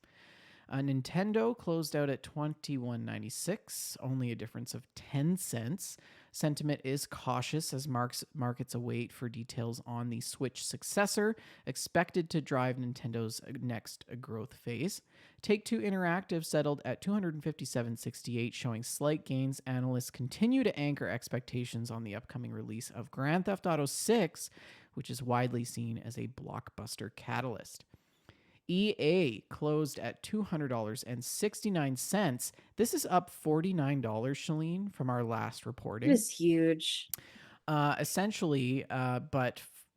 Nintendo closed out at $21.96, only a difference of 10 cents. Sentiment is cautious as markets await for details on the Switch successor, expected to drive Nintendo's next growth phase. Take-Two Interactive settled at $257.68, showing slight gains. Analysts continue to anchor expectations on the upcoming release of Grand Theft Auto 6, which is widely seen as a blockbuster catalyst. EA closed at $200.69. This is up $49, Shalene, from our last It reporting. is huge. Essentially,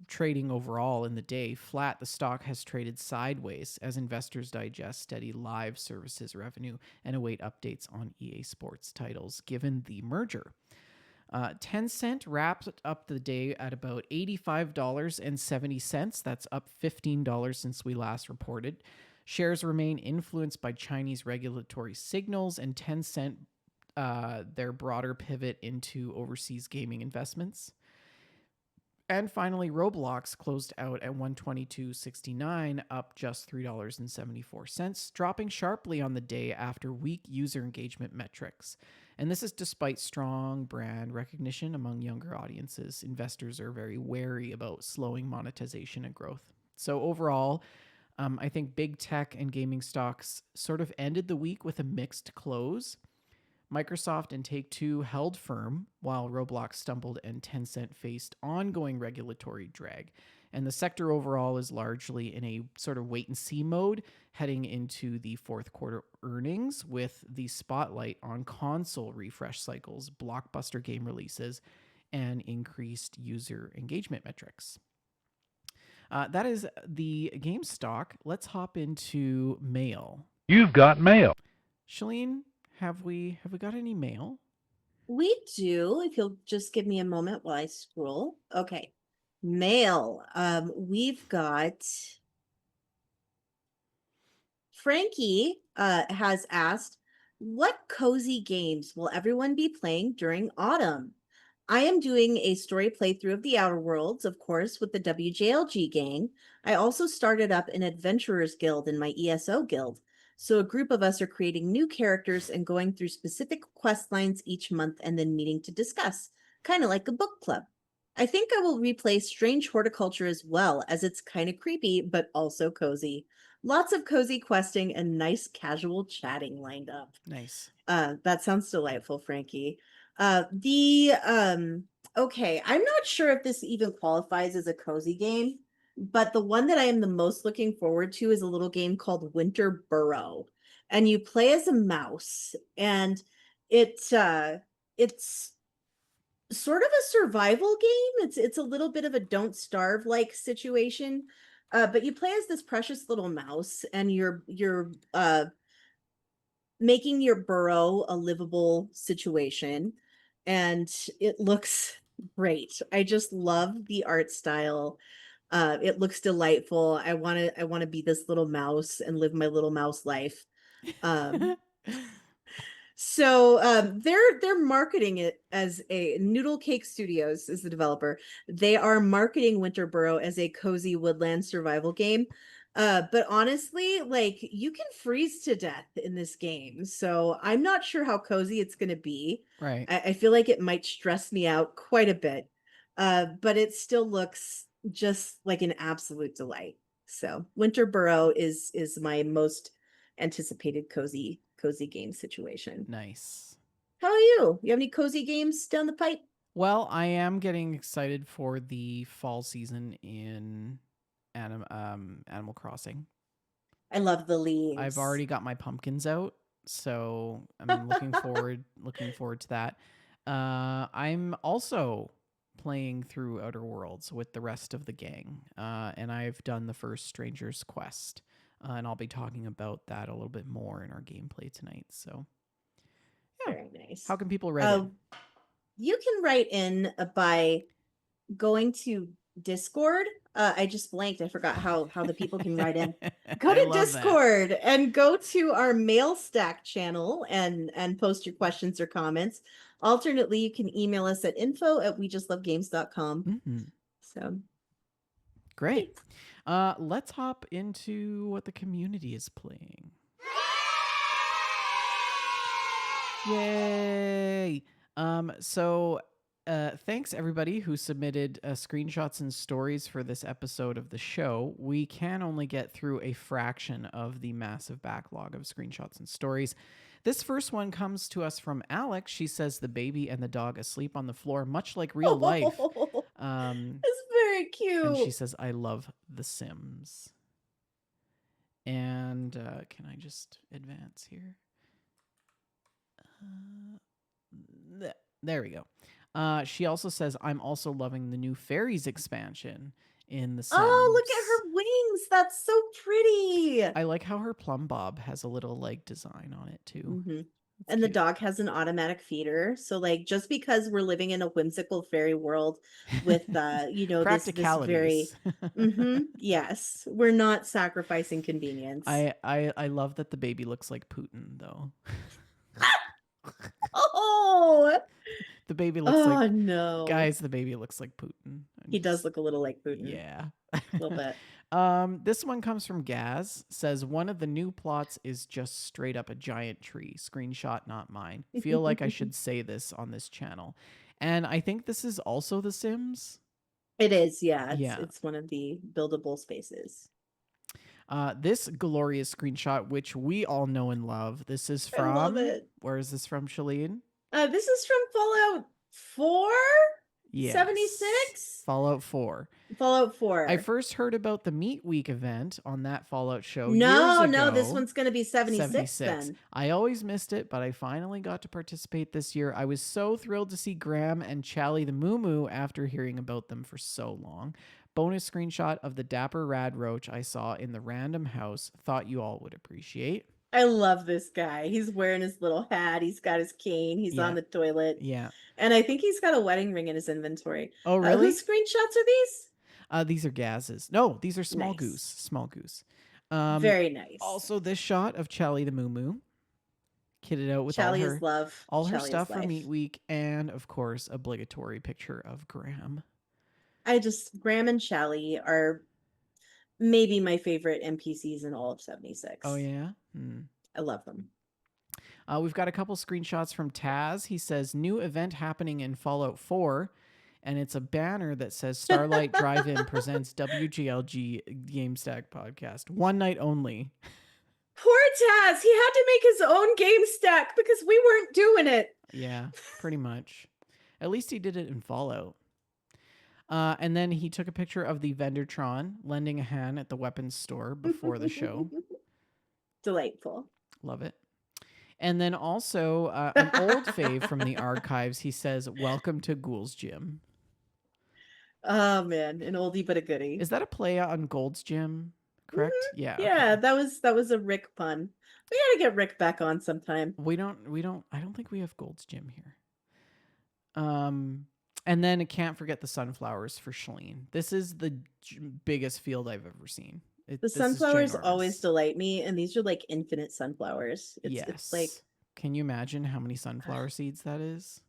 trading overall in the day flat, the stock has traded sideways as investors digest steady live services revenue and await updates on EA Sports titles given the merger. Tencent wrapped up the day at about $85.70. That's up $15 since we last reported. Shares remain influenced by Chinese regulatory signals and Tencent, their broader pivot into overseas gaming investments. And finally, Roblox closed out at 122.69, up just $3.74, dropping sharply on the day after weak user engagement metrics. And this is despite strong brand recognition among younger audiences. Investors are very wary about slowing monetization and growth. So overall, I think big tech and gaming stocks sort of ended the week with a mixed close. Microsoft and Take Two held firm, while Roblox stumbled and Tencent faced ongoing regulatory drag. And the sector overall is largely in a sort of wait and see mode heading into the fourth quarter earnings, with the spotlight on console refresh cycles, blockbuster game releases, and increased user engagement metrics. That is the game stock. Let's hop into mail. You've got mail. Shalene, have we got any mail? We do, if you'll just give me a moment while I scroll. Okay. Mail. We've got Frankie has asked, what cozy games will everyone be playing during autumn? I am doing a story playthrough of the Outer Worlds, of course, with the WJLG gang. I also started up an Adventurers Guild in my ESO guild. So a group of us are creating new characters and going through specific quest lines each month and then meeting to discuss, kind of like a book club. I think I will replay Strange Horticulture as well, as it's kind of creepy, but also cozy. Lots of cozy questing and nice casual chatting lined up. Nice. That sounds delightful, Frankie. The okay, I'm not sure if this even qualifies as a cozy game, but the one that I am the most looking forward to is a little game called Winter Burrow. And you play as a mouse, and it's sort of a survival game. It's a little bit of a don't starve like situation. But you play as this precious little mouse, and you're making your burrow a livable situation, and it looks great. I just love the art style. It looks delightful. I want to be this little mouse and live my little mouse life. Um, So they're marketing it as a Noodle Cake Studios is the developer. They are marketing Winter Burrow as a cozy woodland survival game. But honestly, like you can freeze to death in this game. So I'm not sure how cozy it's gonna be. Right. I feel like it might stress me out quite a bit. But it still looks just like an absolute delight. So Winter Burrow is my most anticipated cozy game situation. Nice. How are you? You have any cozy games down the pipe? Well, I am getting excited for the fall season in Animal Crossing. I love the I've leaves. already got my pumpkins out, so I'm looking forward to that. I'm also playing through Outer Worlds with the rest of the gang, and I've done the first Stranger's Quest, and I'll be talking about that a little bit more in our gameplay tonight. So, yeah, Very nice. how can people write in? You can write in by going to Discord. I just blanked. I forgot how the people can write in. Go I to love that. Discord and go to our mail stack channel and post your questions or comments. Alternately, you can email us at info@wejustlovegames.com. Mm-hmm. So Great. Let's hop into what the community is playing. Yay! Thanks everybody who submitted screenshots and stories for this episode of the show. We can only get through a fraction of the massive backlog of screenshots and stories. This first one comes to us from Alex. She says the baby and the dog asleep on the floor, much like real life. It's very cute. And she says, I love The Sims. And can I just advance here? There we go. She also says, I'm also loving the new Fairies expansion in The Sims. Oh, look at her wings. That's so pretty. I like how her plumb bob has a little like design on it too. Mm-hmm. And the dog has an automatic feeder. So like just because we're living in a whimsical fairy world with this very yes, we're not sacrificing convenience. I love that the baby looks like Putin though. Oh, The baby looks like, Oh no. guys, the baby looks like Putin. He does look a little like Putin. Yeah. A little bit. This one comes from Gaz. Says one of the new plots is just straight up a giant tree. Screenshot, not mine. Feel like I should say this on this channel. And I think this is also The Sims. It is, yeah. Yeah. It's one of the buildable spaces. This glorious screenshot, which we all know and love. This is I love from. it. Where is this from, Shalene? This is from Fallout 4? Yes. 76? Fallout 4. Fallout 4. I first heard about the Meat Week event on that Fallout show No, years no, ago. this one's going to be 76 then. I always missed it, but I finally got to participate this year. I was so thrilled to see Graham and Chally the Moo Moo after hearing about them for so long. Bonus screenshot of the dapper rad roach I saw in the random house. Thought you all would appreciate. I love this guy. He's wearing his little hat. He's got his cane. He's on the toilet. Yeah. And I think he's got a wedding ring in his inventory. Oh, really? Whose screenshots are these? These are Gaz's. No, these are Small Nice. Goose. Small Goose. Very nice. Also, this shot of Chally the Moo Moo, kitted out with Chally all her is love. all her Chally stuff is for life. Meat Week, and of course, obligatory picture of Graham. Graham and Chally are maybe my favorite NPCs in all of 76. Oh yeah. I love them. We've got a couple screenshots from Taz. He says new event happening in Fallout 4. And it's a banner that says Starlight Drive-In presents WGLG GameStack podcast. One night only. Poor Taz. He had to make his own game stack because we weren't doing it. Yeah, pretty much. At least he did it in Fallout. And then he took a picture of the Vendertron lending a hand at the weapons store before the show. Delightful. Love it. And then also an old fave from the archives. He says, "Welcome to Ghoul's Gym." Oh man, an oldie but a goodie. Is that a play on Gold's Gym? Correct? Mm-hmm. Yeah. Yeah, okay. that was a Rick pun. We gotta get Rick back on sometime. I don't think we have Gold's Gym here. And then I can't forget the sunflowers for Shalene. This is the biggest field I've ever seen. The sunflowers always delight me, and these are like infinite sunflowers. It's like, can you imagine how many sunflower seeds that is?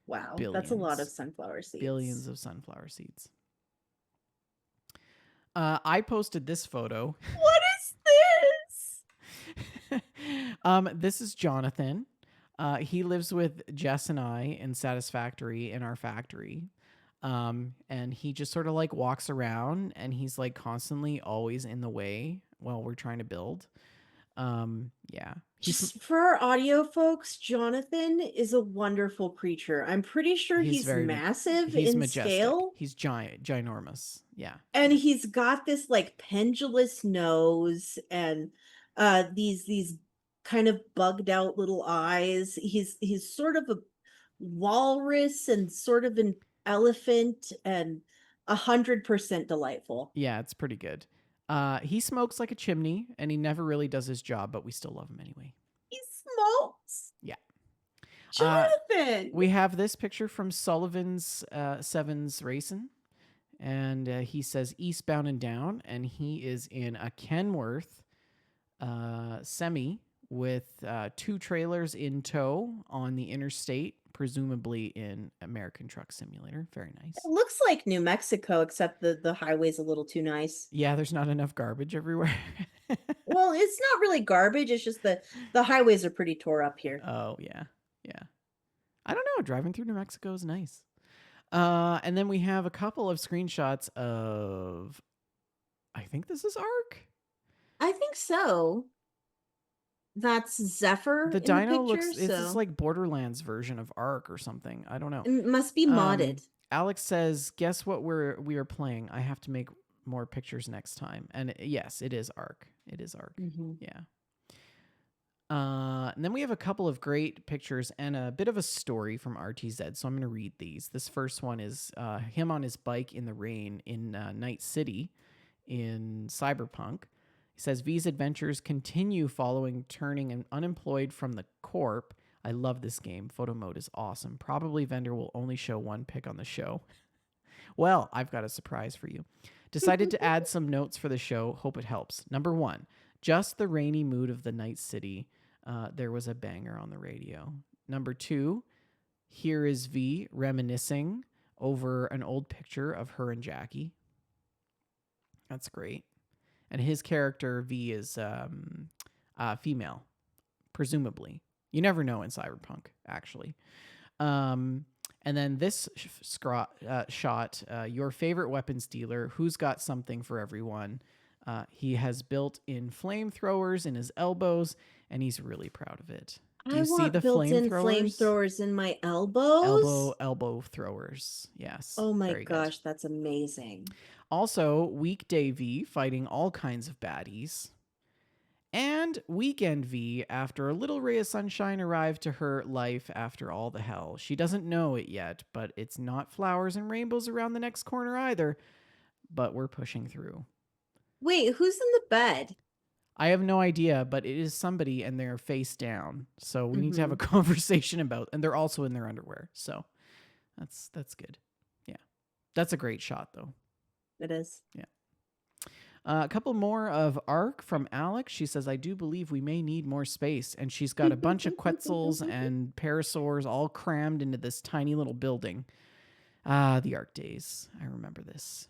Wow, Billions. that's a lot of sunflower seeds. Billions of sunflower seeds. I posted this photo. What is this? This is Jonathan. He lives with Jess and I in Satisfactory in our factory. And he just sort of like walks around and he's like constantly always in the way while we're trying to build. Yeah. Just for our audio folks, Jonathan is a wonderful creature. I'm pretty sure he's massive in majestic. scale. He's ginormous. Yeah. And he's got this like pendulous nose and these kind of bugged out little eyes. He's sort of a walrus and sort of an elephant and 100% delightful. Yeah, it's pretty good. He smokes like a chimney and he never really does his job, but we still love him anyway. He smokes. Yeah. Jonathan. We have this picture from Sullivan's Sevens Racing. And he says eastbound and down. And he is in a Kenworth semi with 2 trailers in tow on the interstate, presumably in American Truck Simulator. Very nice. It looks like New Mexico, except the highway's a little too nice. Yeah, there's not enough garbage everywhere. Well, it's not really garbage. It's just the highways are pretty tore up here. Oh, yeah. Yeah. I don't know. Driving through New Mexico is nice. And then we have a couple of screenshots of, I think this is Ark. I think so. That's Zephyr. The dino looks, it's this like Borderlands version of Ark or something. I don't know. It must be modded. Alex says, guess what we are playing? I have to make more pictures next time. And yes, it is Ark. It is Ark. Mm-hmm. Yeah. And then we have a couple of great pictures and a bit of a story from RTZ. So I'm going to read these. This first one is him on his bike in the rain in Night City in Cyberpunk. He says, V's adventures continue following turning unemployed from the corp. I love this game. Photo mode is awesome. Probably vendor will only show one pic on the show. Well, I've got a surprise for you. Decided to add some notes for the show. Hope it helps. Number 1, just the rainy mood of the Night City. There was a banger on the radio. Number 2, Here is V reminiscing over an old picture of her and Jackie. That's great. And his character V is female, presumably. You never know in Cyberpunk, actually. Um, and then this shot, your favorite weapons dealer, who's got something for everyone. He has built in flamethrowers in his elbows, and he's really proud of it. Do I you see want the built-in flamethrowers? flamethrowers in my elbows. Elbow throwers. Yes, Oh my very good. gosh, that's amazing. Also, Weekday V fighting all kinds of baddies. And Weekend V, after a little ray of sunshine arrived to her life after all the hell. She doesn't know it yet, but it's not flowers and rainbows around the next corner either. But we're pushing through. Wait, who's in the bed? I have no idea, but it is somebody and they're face down. So we need to have a Mm-hmm. conversation about, and they're also in their underwear. So that's good. Yeah. That's a great shot though. It is. Yeah. A couple more of Arc from Alex. She says, I do believe we may need more space. And she's got a bunch of Quetzals and Parasaurs all crammed into this tiny little building. Ah, the Arc days. I remember this.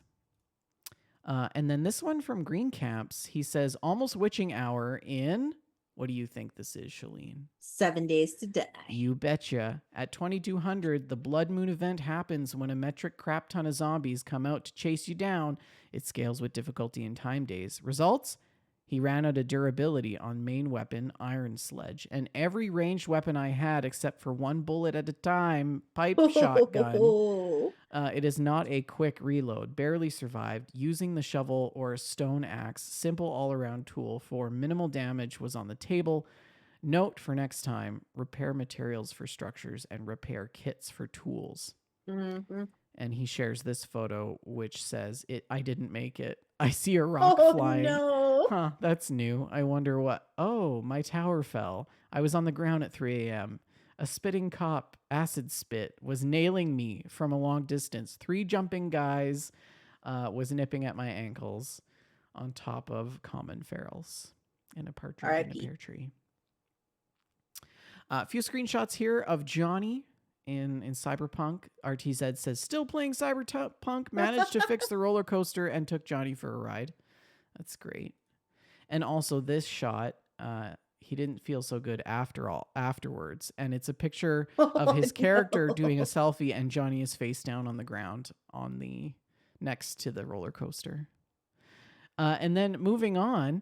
And then this one from Green Camps. He says, almost witching hour in. What do you think this is, Shalene? 7 Days to Die. You betcha. At 2200, the Blood Moon event happens when a metric crap ton of zombies come out to chase you down. It scales with difficulty in time days. Results? He ran out of durability on main weapon, Iron Sledge, and every ranged weapon I had except for one bullet at a time, pipe shotgun. It is not a quick reload. Barely survived. Using the shovel or a stone axe, simple all-around tool for minimal damage, was on the table. Note for next time, repair materials for structures and repair kits for tools. Mm-hmm. And he shares this photo, which says, I didn't make it. I see a rock flying. No. Huh, that's new. I wonder what. Oh, my tower fell. I was on the ground at 3 a.m. A spitting cop, acid spit, was nailing me from a long distance. 3 jumping guys was nipping at my ankles on top of common ferals and a partridge in a pear tree. A few screenshots here of Johnny in Cyberpunk. RTZ says, still playing Cyberpunk, managed to fix the roller coaster and took Johnny for a ride. That's great. And also this shot, he didn't feel so good afterwards. And it's a picture of his character doing a selfie and Johnny is face down on the ground next to the roller coaster. And then moving on,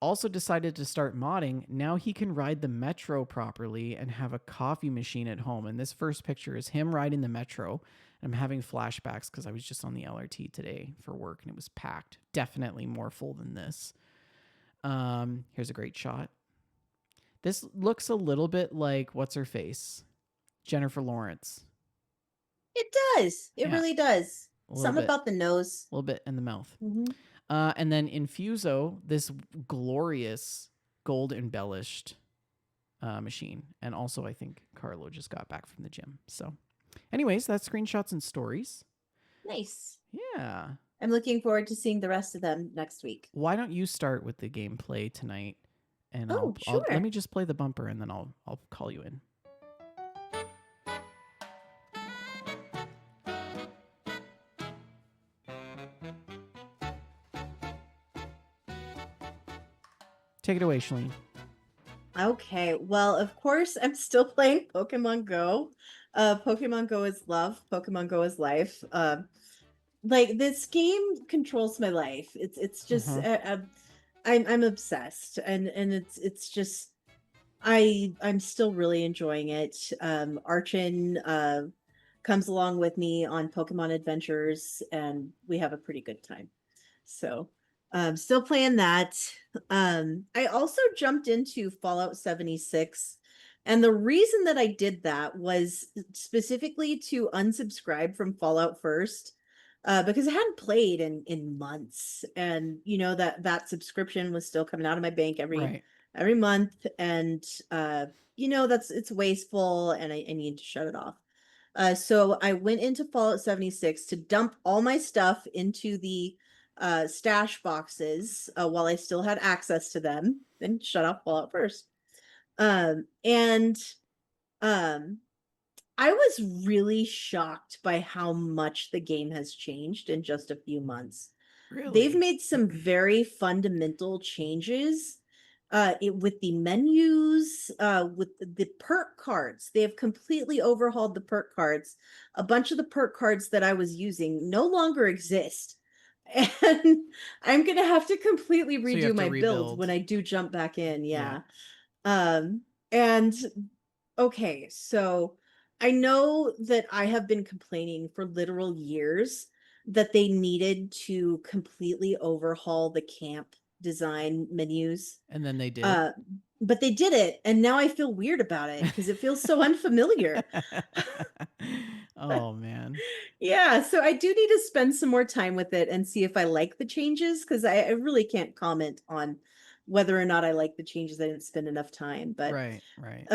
also decided to start modding. Now he can ride the metro properly and have a coffee machine at home. And this first picture is him riding the metro. I'm having flashbacks because I was just on the LRT today for work and it was packed. Definitely more full than this. Here's a great shot. This looks a little bit like what's her face? Jennifer Lawrence. It does. It really does. Something about the nose. A little bit in the mouth. Mm-hmm. And then Infuso, this glorious gold embellished machine. And also, I think Carlo just got back from the gym. So, anyways, that's screenshots and stories. Nice. Yeah. I'm looking forward to seeing the rest of them next week. Why don't you start with the gameplay tonight? And sure. let me just play the bumper and then I'll call you in. Take it away, Shalene. Okay, well, of course, I'm still playing Pokemon Go. Pokemon Go is love. Pokemon Go is life. Like this game controls my life. It's just I'm obsessed, and it's just I'm still really enjoying it. Archon comes along with me on Pokemon adventures, and we have a pretty good time. So still playing that. I also jumped into Fallout 76. And the reason that I did that was specifically to unsubscribe from Fallout First, because I hadn't played in months. And you know that subscription was still coming out of my bank every month. And you know, it's wasteful and I need to shut it off. So I went into Fallout 76 to dump all my stuff into the stash boxes while I still had access to them, and shut off Fallout First. And I was really shocked by how much the game has changed in just a few months. They've Really? made some very fundamental changes with the menus, with the perk cards. They have completely overhauled the perk cards. A bunch of the perk cards that I was using no longer exist. And I'm going to have to completely So you redo have to my build when rebuild. I do jump back in. Yeah. Yeah. And okay, so I know that I have been complaining for literal years that they needed to completely overhaul the camp design menus. And then they did. Uh, but they did it, and now I feel weird about it because it feels so unfamiliar. Oh man. Yeah, so I do need to spend some more time with it and see if I like the changes because I really can't comment on whether or not I like the changes. I didn't spend enough time, but Right, right.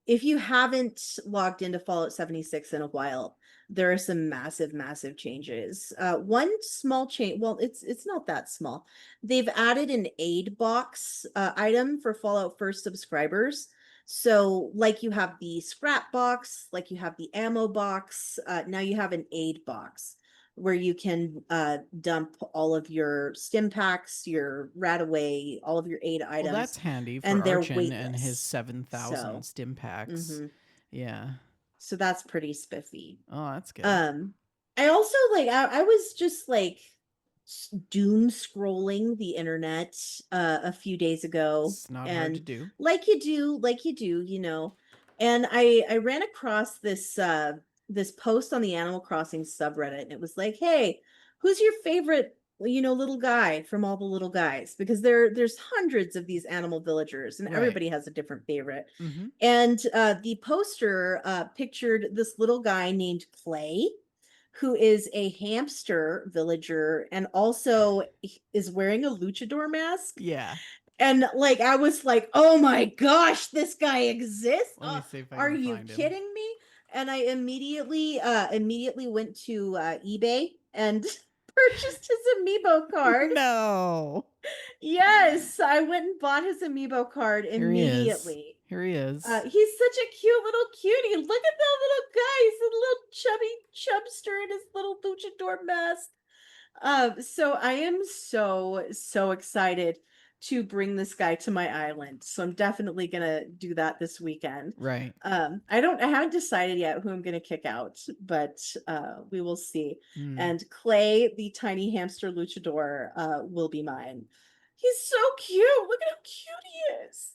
if you haven't logged into Fallout 76 in a while, there are some massive, massive changes. One small change, well, it's not that small. They've added an aid box item for Fallout First subscribers. So, like you have the scrap box, like you have the ammo box, now you have an aid box where you can dump all of your stim packs, your RadAway, all of your aid Well, that's items, handy for and they're Archin and his weightless. 7,000 So, stim packs. hmm Yeah. so that's pretty spiffy. Oh, that's good. Um, I also like I was just like doom scrolling the internet a few days ago, It's not hard to and do. you know, and I ran across this post on the Animal Crossing subreddit, and it was like, hey, who's your favorite, you know, little guy from all the little guys? Because there's hundreds of these animal villagers, and Right. everybody has a different favorite. Mm-hmm. And the poster pictured this little guy named Clay, who is a hamster villager and also is wearing a luchador mask. Yeah. And like, I was like, oh my gosh, this guy exists. Let me see if I Are can you find him. kidding me? And I immediately went to eBay and purchased his amiibo card. No. Yes, I went and bought his amiibo card Here he is. immediately. Here he is. He's such a cute little cutie. Look at that little guy. He's a little chubby chubster in his little luchador mask. So I am so excited to bring this guy to my island. So I'm definitely gonna do that this weekend. Right. I haven't decided yet who I'm gonna kick out, but we will see. Mm. And Clay, the tiny hamster luchador, will be mine. He's so cute. Look at how cute he is.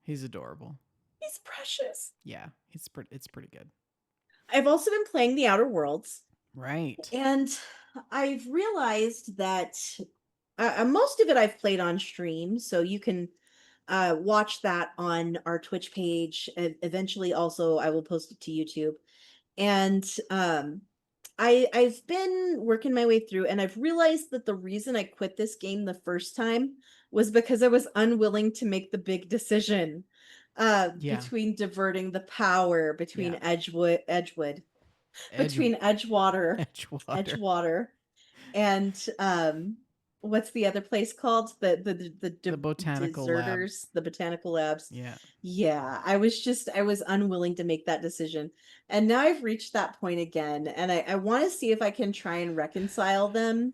He's adorable. He's precious. Yeah. It's pretty good. I've also been playing The Outer Worlds, Right. and I've realized that most of it I've played on stream, so you can watch that on our Twitch page. And eventually, also, I will post it to YouTube. And I've been working my way through, and I've realized that the reason I quit this game the first time was because I was unwilling to make the big decision Yeah. between diverting the power between Yeah. Edge between Edgewater. Edgewater and what's the other place called? The botanical lab. Deserters, the botanical labs. Yeah. Yeah, I was unwilling to make that decision. And now I've reached that point again, and I want to see if I can try and reconcile them.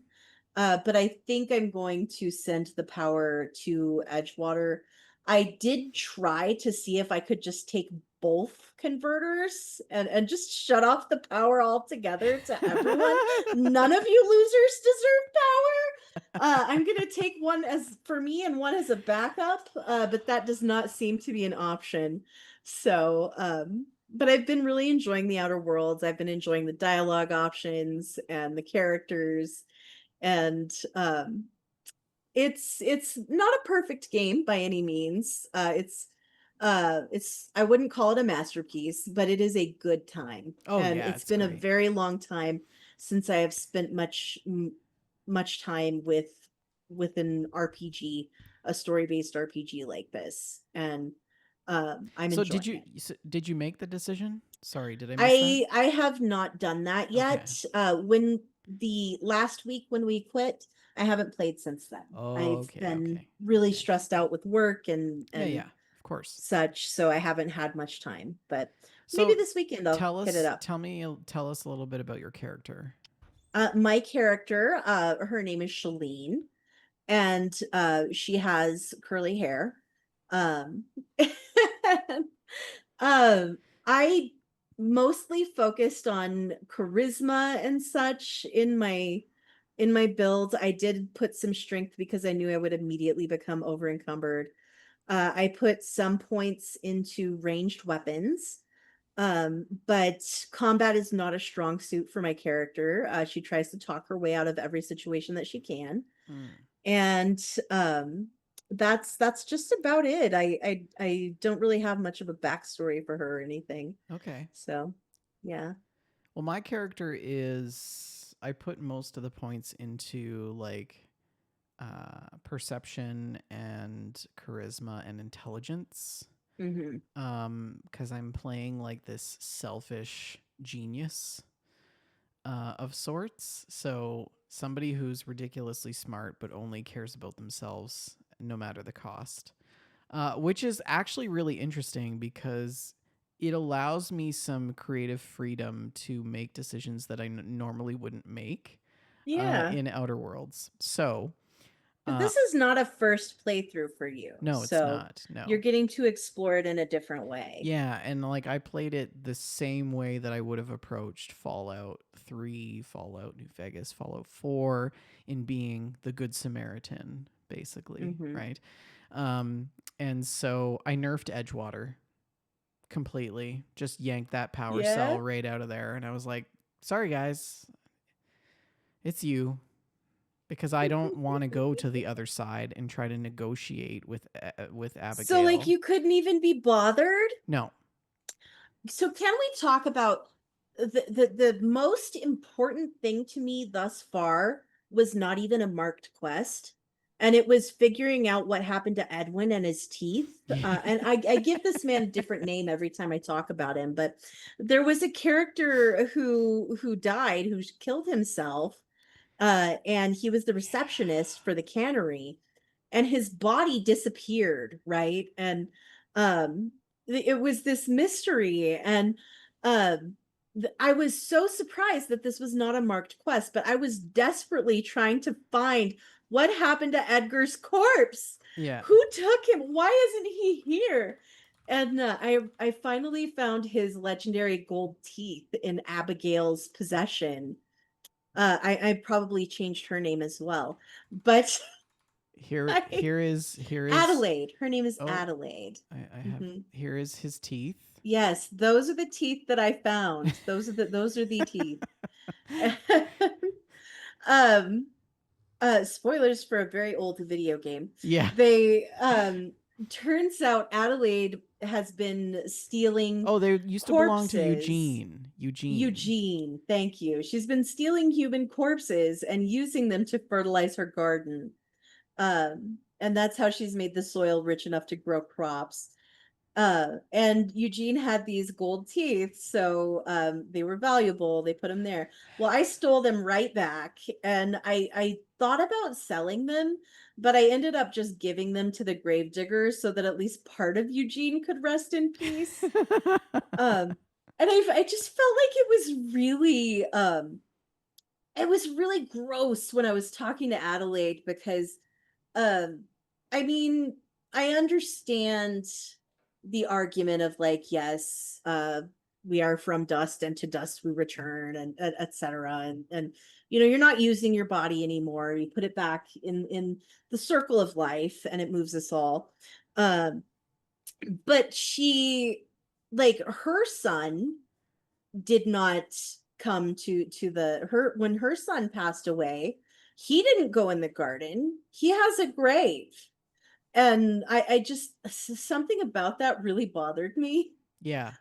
But I think I'm going to send the power to Edgewater. I did try to see if I could just take both converters and just shut off the power altogether to everyone. None of you losers deserve power. I'm gonna take one as for me and one as a backup, but that does not seem to be an option. So, but I've been really enjoying the Outer Worlds. I've been enjoying the dialogue options and the characters, and it's not a perfect game by any means. It's I wouldn't call it a masterpiece, but it is a good time. Oh And yeah, it's it's been a great. very long time since I have spent much time with an RPG, a story-based RPG like this. And I'm So enjoying it. did you make the decision? Sorry, did I miss that? I have not done that Okay. yet. When the last week when we quit, I haven't played since then. I've Okay, been okay. really Okay. stressed out with work Yeah, and yeah. Of course. such, so I haven't had much time. But Maybe So this weekend I'll hit it up. tell us a little bit about your character. My character, her name is Shalene, and she has curly hair. Um, um, I mostly focused on charisma and such in my build. I did put some strength because I knew I would immediately become over encumbered. I put some points into ranged weapons. But combat is not a strong suit for my character. She tries to talk her way out of every situation that she can. Mm, And that's just about it. I don't really have much of a backstory for her or anything. okay. So yeah. Well, my character is I put most of the points into like perception and charisma and intelligence. Mm-hmm. Because I'm playing like this selfish genius of sorts. So somebody who's ridiculously smart but only cares about themselves no matter the cost. Which is actually really interesting because it allows me some creative freedom to make decisions that I normally wouldn't make Yeah. in Outer Worlds. So, uh, This is not a first playthrough for you. no, it's So not. you're No. getting to explore it in a different way. Yeah, and like I played it the same way that I would have approached Fallout 3, Fallout New Vegas, Fallout 4 in being the good Samaritan basically, Mm-hmm. right? Um and so I nerfed Edgewater completely. Just yanked that power Yeah. cell right out of there and I was like, "Sorry guys, it's you." Because I don't want to go to the other side and try to negotiate with So like Abigail. you couldn't even be bothered? No. So can we talk about the most important thing to me thus far was not even a marked quest, and it was figuring out what happened to Edwin and his teeth. And I give this man a different name every time I talk about him, but there was a character who died, who killed himself, and he was the receptionist for the cannery, and his body disappeared, right? And um it was this mystery, and um I was so surprised that this was not a marked quest, but I was desperately trying to find what happened to Edgar's corpse. Yeah. Who took him? Why isn't he here? And I finally found his legendary gold teeth in Abigail's possession. I probably changed her name as well, but Here I, here is Adelaide. Her name is oh Adelaide. I have Mhm. here is his teeth. Yes, those are the teeth that I found. Those are the teeth. um, spoilers for a very old video game. Yeah. They turns out Adelaide has been stealing Oh, they used to belong to corpses. Eugene. Eugene. Eugene, thank you. She's been stealing human corpses and using them to fertilize her garden. And that's how she's made the soil rich enough to grow crops. And Eugene had these gold teeth, so they were valuable. They put them there. Well, I stole them right back, and I thought about selling them, but I ended up just giving them to the gravedigger so that at least part of Eugene could rest in peace. Um, and I just felt like it was really gross when I was talking to Adelaide because um, I mean, I understand the argument of like, yes, we are from dust and to dust we return, and etc. And you're not using your body anymore. You put it back in the circle of life, and it moves us all. Um, but she, like, her son did not come to the her when her son passed away. He didn't go in the garden. He has a grave, and I just something about that really bothered me. Yeah.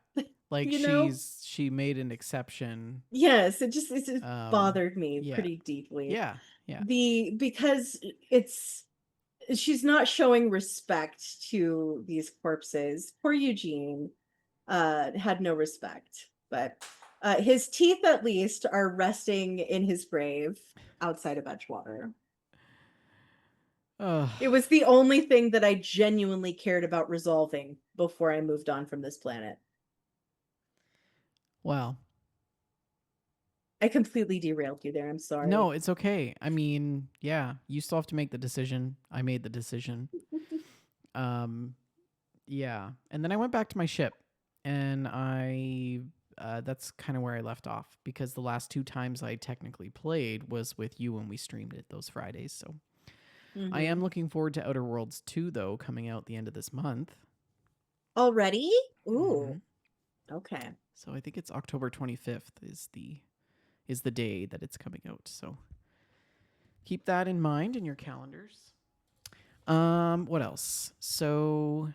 Like You know, she made an exception. yes, it just Um bothered me yeah. pretty deeply. Yeah. Yeah. Because it's she's not showing respect to these corpses. Poor Eugene had no respect, but his teeth at least are resting in his grave outside of Edgewater. Ugh. It was the only thing that I genuinely cared about resolving before I moved on from this planet. Well, I completely derailed you there. I'm no, sorry. it's okay. I mean, yeah, you still have to make the decision. I made the decision. Um, yeah, and then I went back to my ship, and I that's kind of where I left off because the last two times I technically played was with you when we streamed it those Fridays. So I am Mm-hmm. looking forward to Outer Worlds 2 though, coming out the end of this month. Already? Hmm. Ooh, okay. So I think it's October 25th is the day that it's coming out. So keep that in mind in your calendars. What else? So,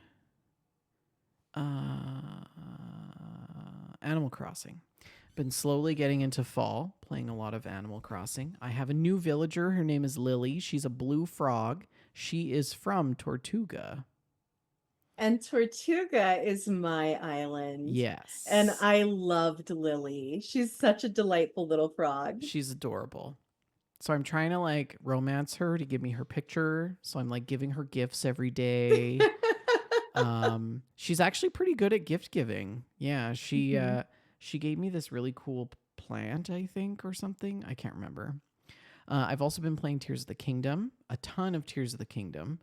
uh, Animal Crossing. Been slowly getting into fall, playing a lot of Animal Crossing. I have a new villager. Her name is Lily. She's a blue frog. She is from Tortuga. And Tortuga is my island. And Yes. I loved Lily. She's such a delightful little frog. She's adorable. So I'm trying to like romance her to give me her picture. So I'm like giving her gifts every day. She's actually pretty good at gift giving. Yeah, Mhm. she gave me this really cool plant, I think, or something. I can't remember. I've also been playing Tears of the Kingdom, a ton of Tears of the Kingdom.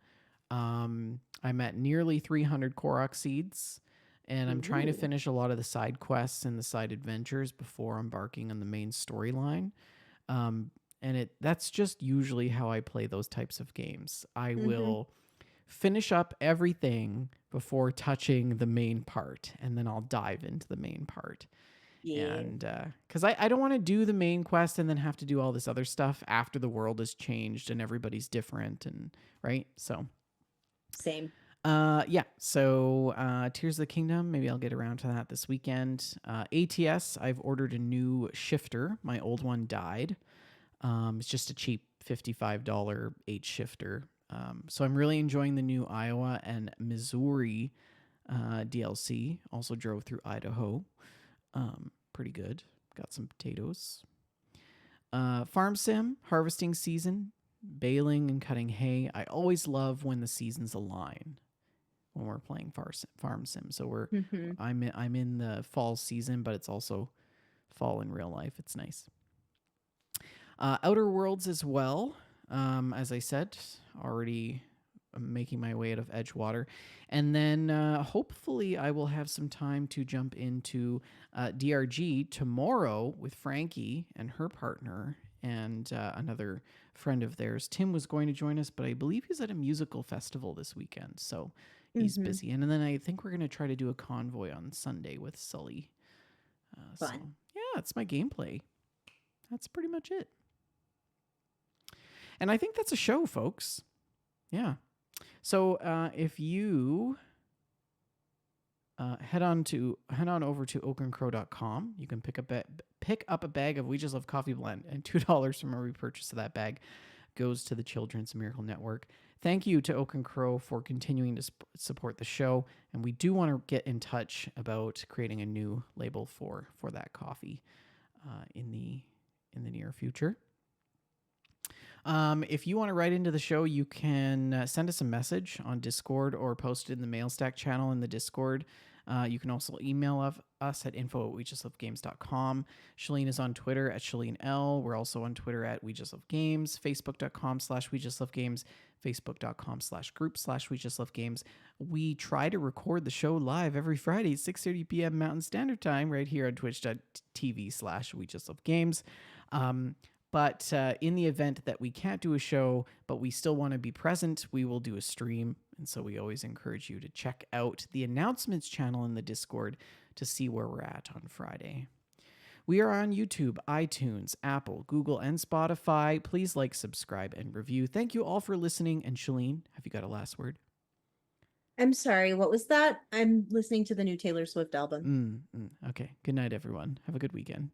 I'm at nearly 300 Korok seeds, and I'm trying to Ooh. finish a lot of the side quests and the side adventures before embarking on the main storyline. Um, and that's just usually how I play those types of games. I Mm-hmm. will finish up everything before touching the main part, and then I'll dive into the main part. Yeah. And because I don't want to do the main quest and then have to do all this other stuff after the world has changed and everybody's different, and right. So Same. yeah, so Tears of the Kingdom, maybe I'll get around to that this weekend. ATS, I've ordered a new shifter. My old one died. It's just a cheap $55 H shifter. So I'm really enjoying the new Iowa and Missouri DLC. Also drove through Idaho. Pretty good. Got some potatoes. Farm sim, harvesting season, baling and cutting hay. I always love when the seasons align when we're playing farm sim. So Mm-hmm. I'm in the fall season, but it's also fall in real life. It's nice. Outer Worlds as well. As I said, already making my way out of Edgewater. And then hopefully I will have some time to jump into DRG tomorrow with Frankie and her partner and another friend of theirs. Tim was going to join us, but I believe he's at a musical festival this weekend. So he's Mm-hmm. busy. And then I think we're going to try to do a convoy on Sunday with Sully. So Fun. yeah, it's my gameplay. That's pretty much it. And I think that's a show, folks. Yeah. So if you head on over to oakandcrow.com, you can pick up a bag of We Just Love Coffee Blend, and $2 from every purchase of that bag goes to the Children's Miracle Network. Thank you to Oak and Crow for continuing to support the show, and we do want to get in touch about creating a new label for that coffee in the near future. If you want to write into the show, you can send us a message on Discord or post it in the mail stack channel in the Discord. You can also email us at info@wejustlovegames.com. Shalene is on Twitter at ShaleneL. We're also on Twitter at We Just Love Games, Facebook.com/We Just Love Games, Facebook.com/group/We Just Love Games. We try to record the show live every Friday at 6:30 p.m. Mountain Standard Time right here on twitch.tv/We Just Love Games. But in the event that we can't do a show, but we still want to be present, we will do a stream. And so we always encourage you to check out the announcements channel in the Discord to see where we're at on Friday. We are on YouTube, iTunes, Apple, Google, and Spotify. Please like, subscribe, and review. Thank you all for listening. And Shalene, have you got a last word? I'm sorry, what was that? I'm listening to the new Taylor Swift album. Okay. Good night, everyone. Have a good weekend.